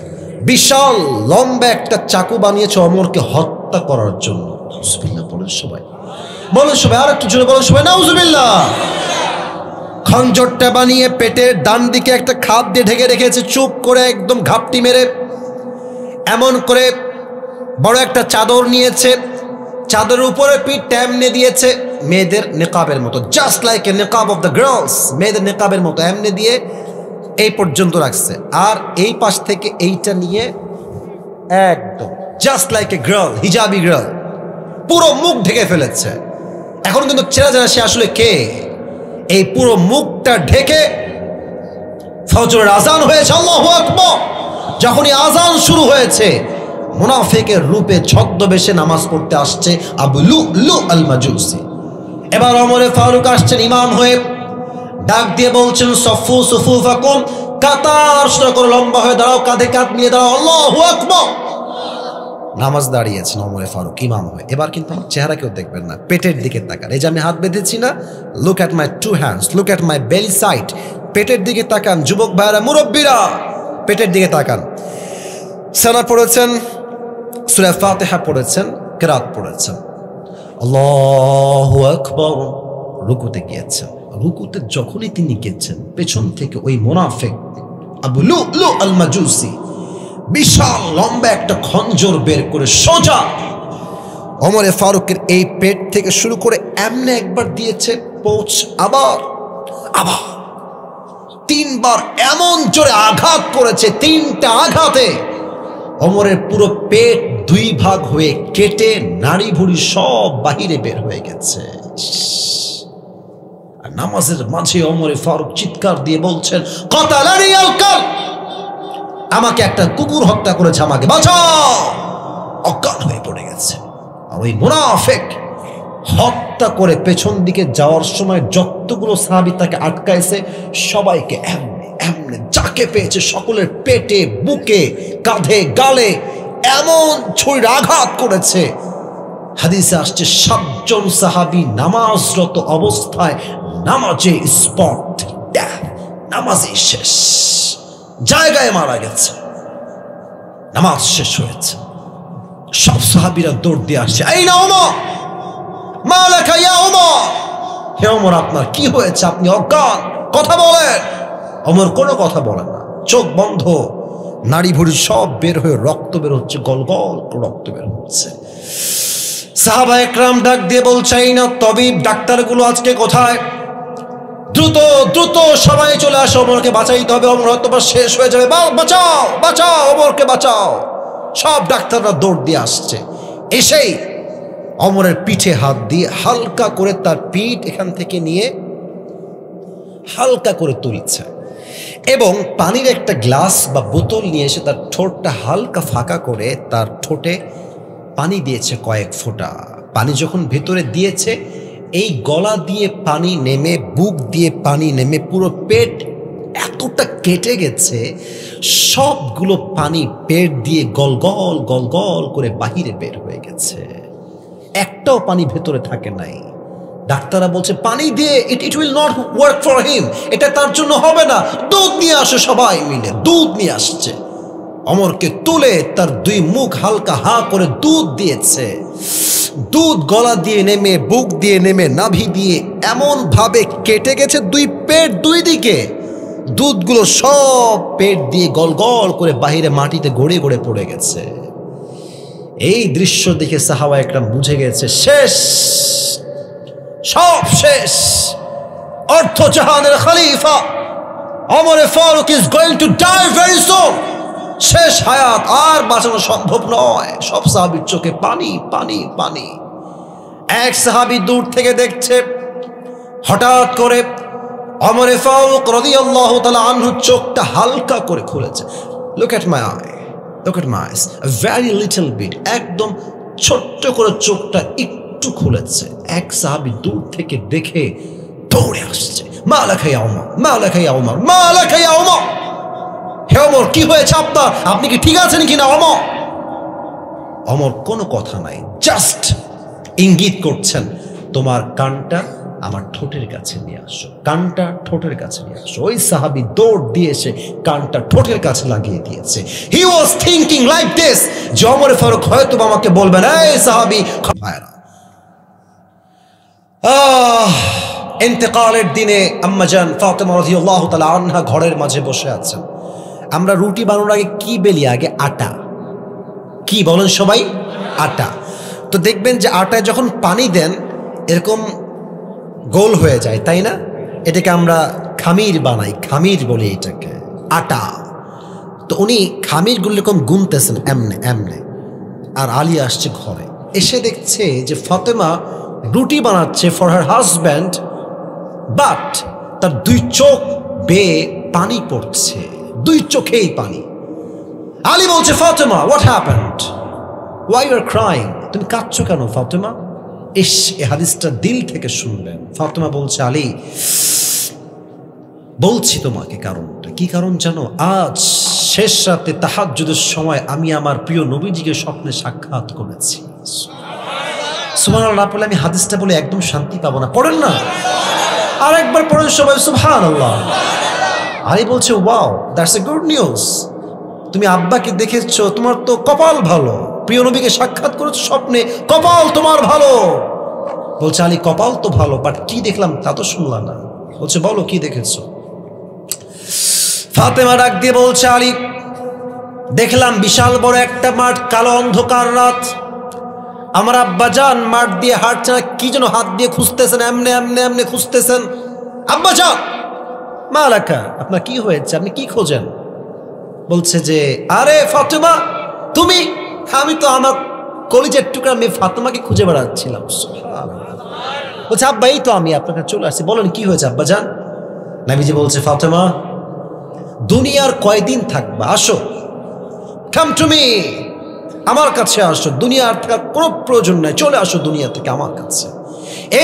বিশাল লম্বা একটা চাকু বানিয়েছে ওমরকে হত্যা করার জন্য। নাউজুবিল্লাহ বলেন সবাই, বলেন সবাই, আর একটু জোরে বলেন সবাই, নাউজুবিল্লাহ। খঞ্জরটা বানিয়ে পেটের ডান দিকে একটা খাপ দিয়ে ঢেকে রেখেছে, চুপ করে একদম ঘাপটি মেরে। এমন করে বড় একটা চাদর নিয়েছে, চাদরের উপরে পিঠটা এমনে দিয়েছে, মেয়েদের নিকাবের মতো, জাস্ট লাইক এ নিকাব অফ দ্য গার্লস, মেয়েদের নিকাবের মতো এমনে দিয়ে এই পর্যন্ত রাখছে। আর এই পাশ থেকে এইটা নিয়ে একদম just like a girl, hijabi girl, পুরো মুখ ঢেকে ফেলেছে। এখন কিন্তু চেনা যায় না সে আসলে কে। এই পুরো মুখটা ঢেকে ফজরের আজান হয়েছে, আল্লাহু আকবার। যখনই আজান শুরু হয়েছে, মুনাফিকের রূপে ছদ্মবেশে নামাজ পড়তে আসছে আবু লুলু আল মাজুসি। এবার ওমর ফারুক আসছেন ইমাম হয়ে, ডাক দিয়ে বলছেন, সফু সুফুফাকুম, কাতার সোজা করে লম্বা হয়ে দাঁড়াও, কাঁধে কাঁধ নিয়ে দাঁড়াও, আল্লাহু আকবার। নামাজ দাঁড়িয়েছেন ওমরে ফারুক ইমাম হয়ে। এবার কিন্তু আমার চেহারা কেউ দেখবেন না, পেটের দিকে তাকান। এই যে আমি হাত বেঁধেছি না, look at my two hands, look at my belly side. পেটের দিকে তাকান যুবক ভাইরা, মুরব্বীরা, পেটের দিকে তাকান। সানা পড়েছেন, সূরা ফাতিহা পড়েছেন, কিরাত পড়েছেন, আল্লাহু আকবার, রুকুতে গিয়েছেন। রুকুতে যখনই তিনি গেছেন, পেছন থেকে ওই মুনাফিক আবু লুলু আল মাজুসি বিশাল লম্বা একটা খঞ্জর বের করে সোজা ওমরে ফারুকের এই পেট থেকে শুরু করে এমনে একবার দিয়েছে পোঁচ, আবার আবার তিনবার এমন জোরে আঘাত করেছে, তিনটা আঘাতে ওমরের পুরো পেট দুই ভাগ হয়ে কেটে নাড়ি ভুড়ি সব বাহিরে বের হয়ে গেছে। আর নামাজের মাঝে ওমরে ফারুক চিৎকার দিয়ে বলছেন, কাতালানি আল কাল, আমাকে একটা কুকুর হত্যা করেছে, আমাকে বাঁচাও। অজ্ঞান হয়ে পড়ে গেছে। আর ওই মুনাফিক হত্যা করে পেছন দিকে যাওয়ার সময় যতগুলো সাহাবী তাকে আটকাইছে সবাইকে এমনি এমনি যাকে পেয়েছে সকলের পেটে, বুকে, কাঁধে, গালে এমন ছুরির আঘাত করেছে। হাদিসে আসছে 7 জন সাহাবী নামাজরত অবস্থায় নামাজে স্পট ডেথ, নামাজই শেষ, জায়গায় মারা গেছে, নামাজ শেষ হয়েছে। সব সাহাবীরা দৌড় দিয়ে আসছে, এই না ওমর, মা লাকা ইয়া ওমর, হে ওমর আপনার কি হয়েছে, আপনি অজ্ঞান, কথা বলেন। ওমর কোনো কথা বলে না, চোখ বন্ধ, নাড়ি ভুড়ি সব বের হয়ে রক্ত বের হচ্ছে, গল গল রক্ত বের হচ্ছে। সাহাবা একরাম ডাক দিয়ে বলছে, এই না তবিব, ডাক্তারগুলো আজকে কোথায়? দ্রুত দ্রুত সবাই চলে আসো, ওমরকে বাঁচাইতে হবে, ওমর হয়তো বা শেষ হয়ে যাবে, বাঁচাও বাঁচাও, ওমরকে বাঁচাও। সব ডাক্তাররা দৌড় দিয়ে আসছে। এসেই ওমরের পিঠে হাত দিয়ে হালকা করে তার পিঠ এখান থেকে নিয়ে হালকা করে তুলছে এবং পানির একটা গ্লাস বা বোতল নিয়ে এসে তার ঠোঁটটা হালকা ফাঁকা করে তার ঠোঁটে পানি দিয়েছে কয়েক ফোঁটা। পানি যখন ভেতরে দিয়েছে, এই গলা দিয়ে পানি নেমে, বুক দিয়ে পানি নেমে পুরো পেট এতটা কেটে গেছে, সবগুলো পানি পেট দিয়ে গলগল গলগল করে বাহিরে বের হয়ে গেছে, একটাও পানি ভেতরে থাকে নাই। ডাক্তাররা বলছে পানি দিয়ে it will not work for him, এটা তার জন্য হবে না, দুধ নিয়ে আসে। সবাই মিলে দুধ নিয়ে আসছে, ওমরকে তুলে তার দুই মুখ হালকা হা করে দুধ দিয়েছে। দুধ গলা দিয়ে নেমে, বুক দিয়ে নেমে, নাভি দিয়ে এমন ভাবে কেটে গেছে দুই পেট দুই দিকে, দুধগুলো সব পেট দিয়ে গল গল করে বাহিরে মাটিতে গড়ে গড়ে পড়ে গেছে। এই দৃশ্য দেখে সাহাবা একরাম বুঝে গেছে শেষ, সব শেষ। অর্থ জাহানের খলিফা Omar Farooq is going to die very soon, শেষ হায়াত, আর বাঁচানো সম্ভব নয়। সব সাহাবীর চোখে পানি পানি পানি। এক সাহাবী দূর থেকে দেখছে, হঠাৎ করে ওমর ফারুক রাদিয়াল্লাহু তাআলা আনহু চোখটা হালকা করে খুলেছে। Look at my eye, look at my eyes, a very little bit, একদম ছোট্ট করে চোখটা একটু খুলেছে। এক সাহাবী দূর থেকে দেখে দৌড়ে আসছে, মা লাকা ইয়া ওমর, মা লাকা ইয়া ওমর, মা লাকা ইয়া ওমর, হে ওমর কি হয়েছে আপনার, আপনি কি ঠিক আছেন কিনা ওমর? ওমর কোনো কথা নাই, জাস্ট ইঙ্গিত করছেন, তোমার কানটা আমার ঠোঁটের কাছে নিয়ে আসো, কানটা ঠোঁটের কাছে নিয়ে আসো। ওই সাহাবী দৌড় দিয়ে এসে কানটা ঠোঁটের কাছে লাগিয়ে দিয়েছে। হি ওয়াজ থিংকিং লাইক দিস, যে ওমর ফারুক হয়তো আমাকে বলবেন, এই সাহাবী। ইন্তেকালের দিনে আম্মাজান ফাতেমা রাদিয়াল্লাহু তাআলা আনহা ঘরের মাঝে বসে আছেন। আমরা রুটি বানানোর আগে কি বেলি? আগে আটা। কি বলেন সবাই? আটা। তো দেখবেন যে আটায় যখন পানি দেন এরকম গোল হয়ে যায়, তাই না? এটাকে আমরা খামির বানাই, খামির বলি এটাকে, আটা। তো উনি খামিরগুলো এরকম গুনতেছেন এমনে এমনে। আর আলী আসছে ঘরে, এসে দেখছে যে ফাতেমা রুটি বানাচ্ছে ফর হার হাজব্যান্ড, বাট তার দুই চোখ বেয়ে পানি পড়ছে, দুই চোখেই পানি। আলী বলছে, Fatema what happened, why you are crying, তুমি কাঁদছো কেন ফাতেমা? এই হাদিসটা দিল থেকে শুনলেন। ফাতেমা বলছে, আলী বলছি তোমাকে কারণটা কি। কারণ জানো, আজ শেষ রাতে তাহাজ্জুদের সময় আমি আমার প্রিয় নবীজিকে স্বপ্নে সাক্ষাৎ করেছি। সুবহানাল্লাহ না পড়লে আমি হাদিসটা বলে একদম শান্তি পাবো না। পড়েন না, আর একবার পড়েন সবাই সুবহানাল্লাহ। আলী বলছে, wow, that's a good news. তুমি আব্বাকে দেখেছো, তোমার তো কপাল ভালো। প্রিয় নবীকে সাক্ষাৎ করেছো স্বপ্নে, কপাল তোমার ভালো। বলছে, আলী কপাল তো ভালো, বাট কি দেখলাম তা তো শুনলাম না। বলছে, বলো কি দেখেছো। ফাতেমা ডাক দিয়ে বলছে, আলী দেখলাম বিশাল বড় একটা মাঠ, কালো অন্ধকার রাত। আমার আব্বাজান মাঠ দিয়ে হাঁটছে না, কি যেন হাত দিয়ে খুঁজতেছেন, এমনে এমনে এমনে খুঁজতেছেন। আব্বাজান, মা আলাকা, আপনার কি হয়েছে, আপনি কি খোঁজেন? বলছে যে, আরে ফাতেমা তুমি। আমি তো আমার কলিজার টুকরা মেয়ে ফাতেমাকে খুঁজে বেড়াচ্ছিলাম। বলছে, আব্বা এই তো আমি আপনার কাছে চলে আসছি, বলেন কি হয়েছে আব্বাজান। নবীজি বলছে, ফাতেমা দুনিয়ার কয়দিন থাকবা, আসো, কাম টু মি, আমার কাছে আসো, দুনিয়ার থাকার কোনো প্রয়োজন নাই, চলে আসো দুনিয়া থেকে আমার কাছে।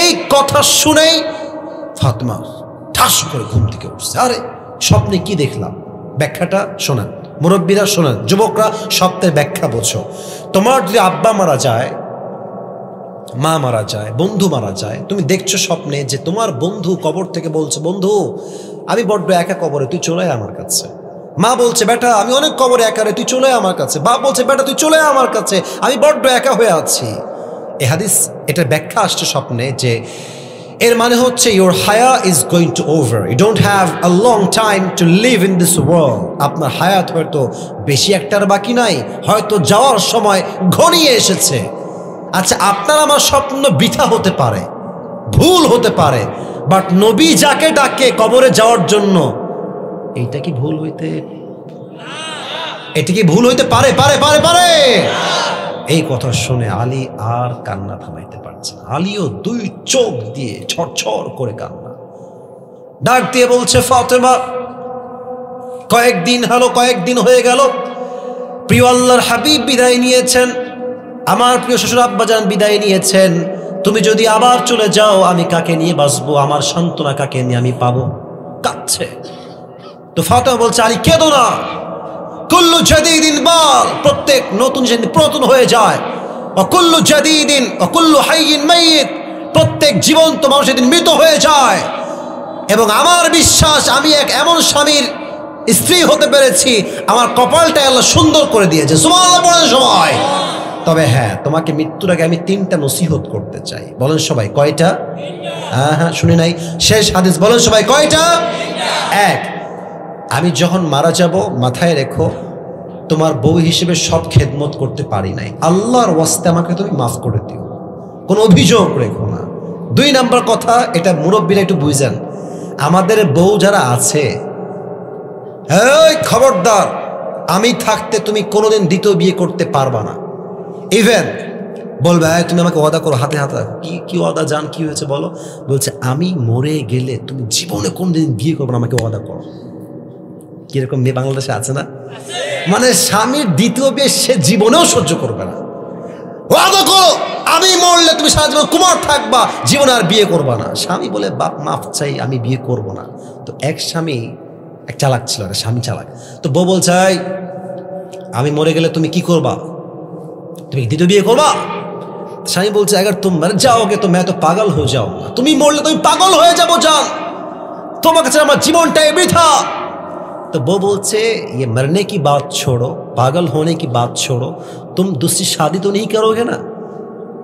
এই কথা শুনেই ফাতেমা ঠাস করে ঘুম থেকে উঠছে। আরে স্বপ্নে কি দেখলাম, ব্যাখ্যাটা শোনেন, মুরব্বীরা শোনেন, যুবকরা স্বপ্নের ব্যাখ্যা বোঝো। তোমার যদি আব্বা মারা যায়, মা মারা যায়, বন্ধু মারা যায়, তুমি দেখছো স্বপ্নে যে তোমার বন্ধু কবর থেকে বলছে, বন্ধু আমি বড্ড একা কবরে, তুই চলে আয় আমার কাছে। মা বলছে, বেটা আমি অনেক কবরে একা রে, তুই চলে আয় আমার কাছে। বাপ বলছে, বেটা তুই চলে আয় আমার কাছে, আমি বড্ড একা হয়ে আছি। এই হাদিস, এটার ব্যাখ্যা আসছে স্বপ্নে যে এর মানে হচ্ছে your হায়া is going to over, you don't have a long time to live in this world. আপনার হায়াত হয়তো বেশি একটার বাকি নাই, হয়তো যাওয়ার সময় ঘনিয়ে এসেছে। আচ্ছা, আপনার আমার স্বপ্ন বৃথা হতে পারে, ভুল হতে পারে, বাট নবী যাকে ডাকে কবরে যাওয়ার জন্য, এটা কি ভুল হইতে, এটা কি ভুল হইতে পারে? পারে পারে পারে। এই কথা শুনে আলী আর কান্না থামাইতে পারছে না। আলীও দুই চোখ দিয়ে ছড়ছড় করে কান্না। ডাক দিয়ে বলছে, ফাতেমা কয়েকদিন হয়ে গেল, প্রিয় আল্লাহর হাবিব বিদায় নিয়েছেন, আমার প্রিয় শ্বশুর আব্বাজান বিদায় নিয়েছেন। তুমি যদি আবার চলে যাও, আমি কাকে নিয়ে বাঁচবো, আমার সান্ত্বনা কাকে নিয়ে আমি পাবো? কাঁদছে। তো ফাতেমা বলছে, আলী কেঁদো না, কুল্লু জাদীদিন বাল, প্রত্যেক নতুন জিনিস পুরাতন হয়ে যায়। কুল্লু জাদীদিন কুল্লু হাইয়িন মাইয়িত, প্রত্যেক জীবন্ত মানুষ একদিন মৃত হয়ে যায়। এবং আমার বিশ্বাস, আমি এক এমন স্বামীর স্ত্রী হতে পেরেছি, আমার কপালটা আল্লাহ সুন্দর করে দিয়েছে। সুবহানাল্লাহ বলেন সবাই। তবে হ্যাঁ, তোমাকে মৃত্যুর আগে আমি 3টা নসিহত করতে চাই। বলেন সবাই, কয়টা? হ্যাঁ, শুনি নাই, শেষ হাদিস, বলেন সবাই কয়টা? 1, আমি যখন মারা যাব মাথায় রেখো, তোমার বউ হিসেবে সব খেদমত করতে পারি নাই, আল্লাহর ওয়াস্তে আমাকে তুমি মাফ করে দিও, কোনো অভিযোগ রেখো না। 2 নাম্বার কথা, এটা মুরব্বীরা একটু বুঝেন, আমাদের বউ যারা আছে, এই খবরদার, আমি থাকতে তুমি কোনোদিন দ্বিতীয় বিয়ে করতে পারবা না। ইভেন বলবে, তুমি আমাকে ওয়াদা করো, হাতে হাতে রাখো। কি ওয়াদা জান, কি হয়েছে বলো? বলছে, আমি মরে গেলে তুমি জীবনে কোনদিন বিয়ে করবে না, আমাকে ওয়াদা করো। কিরকম মেয়ে বাংলাদেশে আছে না, মানে স্বামীর দ্বিতীয় বিয়ে সে জীবনেও সহ্য করবে না। ওয়াদা করো, আমি মরলে তুমি সারা জীবন কুমার থাকবা, জীবনে আর বিয়ে করবা না। স্বামী বলে, বাপ মাফ চাই, আমি বিয়ে করব না। তো এক স্বামী, এক চালাক ছিল, একটা স্বামী চালাক। তো বউ বলছে, আমি মরে গেলে তুমি কি করবা, তুমি দ্বিতীয় বিয়ে করবা? স্বামী বলছে, अगर तुम मर जाओगे तो मैं तो पागल हो जाऊंगा, তুমি মরলে তুমি পাগল হয়ে যাবো জান, তোমার কাছে আমার জীবনটাই বৃথা। तो वो बोलते, ये मरने की बात छोड़ो, पागल होने की बात छोड़ो, तुम दूसरी शादी तो नहीं करोगे ना,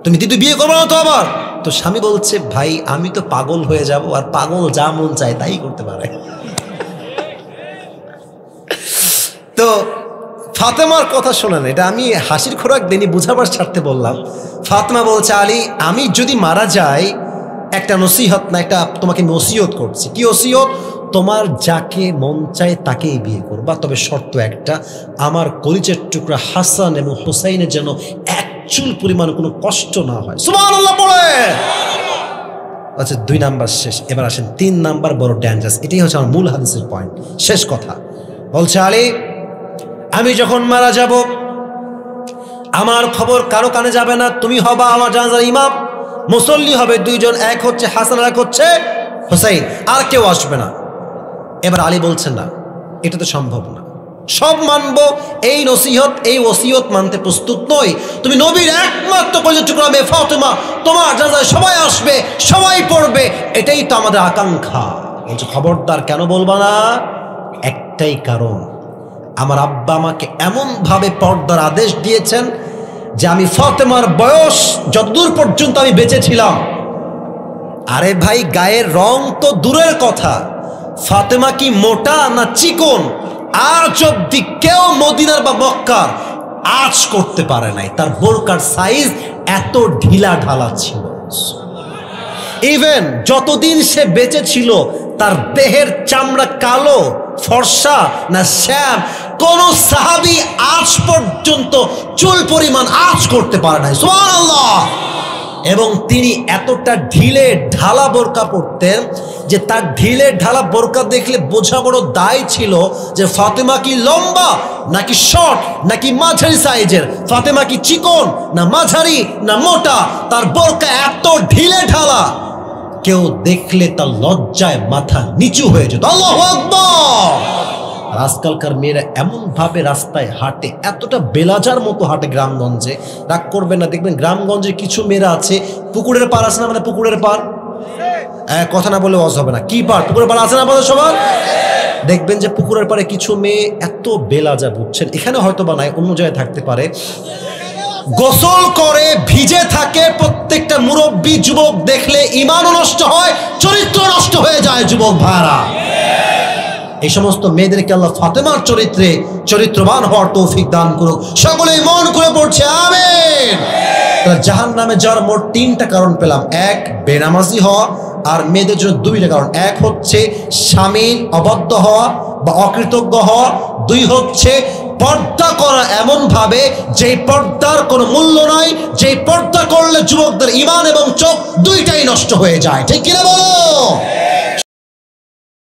तुम দ্বিতীয় বিয়ে করবে না তো আবার? তো স্বামী বলছে, ভাই আমি তো পাগল হয়ে যাব, আর পাগল যা মন চায় তাই করতে পারে। তো ফাতেমার কথা শোনেন, এটা আমি হাসির খোরাক দেনি, বুঝাবার স্বার্থে বললাম। ফাতেমা বলছে, আলী আমি যদি মারা যাই, একটা নসিহত না, একটা তোমাকে নসিহত করছি। কি ওসিয়ত? তোমার যাকে মন চায় তাকেই বিয়ে করবা, তবে শর্ত একটা, আমার কলিজার টুকরা হাসান এবং হুসাইনের যেন এক চুল পরিমাণ কোনো কষ্ট না হয়। সুবহানাল্লাহ পড়ে। আচ্ছা, 2 নাম্বার শেষ, এবার আসেন 3 নাম্বার, বড় ডেঞ্জারাস। এটাই হচ্ছে আমার মূল হাদিসের পয়েন্ট, শেষ কথা। বলছে, আলী আমি যখন মারা যাব, আমার খবর কারো কানে যাবে না, তুমি হবা আমার জানাজার ইমাম, মুসল্লি হবে 2 জন, এক হচ্ছে হাসান আর এক হচ্ছে হুসাইন, আর কেউ আসবে না। এবার আলী বলছেন না, এটা তো সম্ভব না, সব মানবো, এই নসিহত এই ওসিয়ত মানতে প্রস্তুত নই। তুমি নবীর একমাত্র কলিজার টুকরা মেয়ে ফাতেমা, তোমার জানাজায় সবাই আসবে, সবাই পড়বে, এটাই তো আমাদের আকাঙ্ক্ষা। বলছে খবরদার, কেন বলবা না? একটাই কারণ, আমার আব্বা আমাকে এমন ভাবে পর্দার আদেশ দিয়েছেন যে আমি ফাতেমার বয়স যতদূর পর্যন্ত আমি বেঁচে ছিলাম, আরে ভাই গায়ের রং তো দূরের কথা, ফাতেমা কি মোটা না চিকন আজ অব্দি কেউ মদিনার বা মক্কার আজ করতে পারে নাই। তার বোরকার সাইজ এত ঢিলা ঢালা ছিল। ইভেন যতদিন সে বেঁচে ছিল তার দেহের চামড়া কালো ফর্সা না শ্যাম, কোন সাহাবী আজ পর্যন্ত চুল পরিমাণ আজ করতে পারে নাই। সুবহানাল্লাহ। এবং তিনি এতটা ঢিলে ঢালা বোরকা পরতেন যে তার ঢিলে ঢালা বোরকা দেখলে বোঝা বড় দায় ছিল যে ফাতেমা কি লম্বা নাকি শর্ট নাকি মাঝারি সাইজের, ফাতেমা কি চিকন না মাঝারি না মোটা। তার বোরকা এত ঢিলে ঢালা, কেউ দেখলে তার লজ্জায় মাথা নিচু হয়ে যেত। আল্লাহু আকবার। আর আজকালকার মেয়েরা এমন ভাবে রাস্তায় হাঁটে, এতটা বেলাজার মতো হাঁটে গ্রামগঞ্জে। রাগ করবেন না, দেখবেন গ্রামগঞ্জে কিছু মেয়েরা আছে, পুকুরের পার আছে না, মানে পুকুরের পার, কথা না বলে ওয়াজ হবে না, কি পার, পুকুরের পার আছে না আপনাদের সবার? দেখবেন যে পুকুরের পারে কিছু মেয়ে এত বেলাজা, বুঝছেন, এখানে হয়তো বা নাই, অন্য জায়গায় থাকতে পারে, গোসল করে ভিজে থাকে। প্রত্যেকটা মুরব্বী যুবক দেখলে ঈমানও নষ্ট হয়, চরিত্র নষ্ট হয়ে যায়। যুবক ভাইরা, এই সমস্ত মেয়েদেরকে আল্লাহ ফাতেমার চরিত্রে চরিত্রবান হওয়ার তৌফিক দান করুক। সকলেই মন করে পড়ছে আমিন। জাহান্নামে যাওয়ার মোট 3টা কারণ পেলাম। এক, বেনামাজি হওয়া, আর মেয়েদের জন্য 2টা কারণ। এক হচ্ছে স্বামীর অবাধ্য হওয়া বা অকৃতজ্ঞ হওয়া, 2 হচ্ছে পর্দা করা এমন ভাবে যেই পর্দার কোনো মূল্য নাই, যেই পর্দা করলে যুবকদের ঈমান এবং চোখ 2টাই নষ্ট হয়ে যায়। ঠিক কিনা বলো?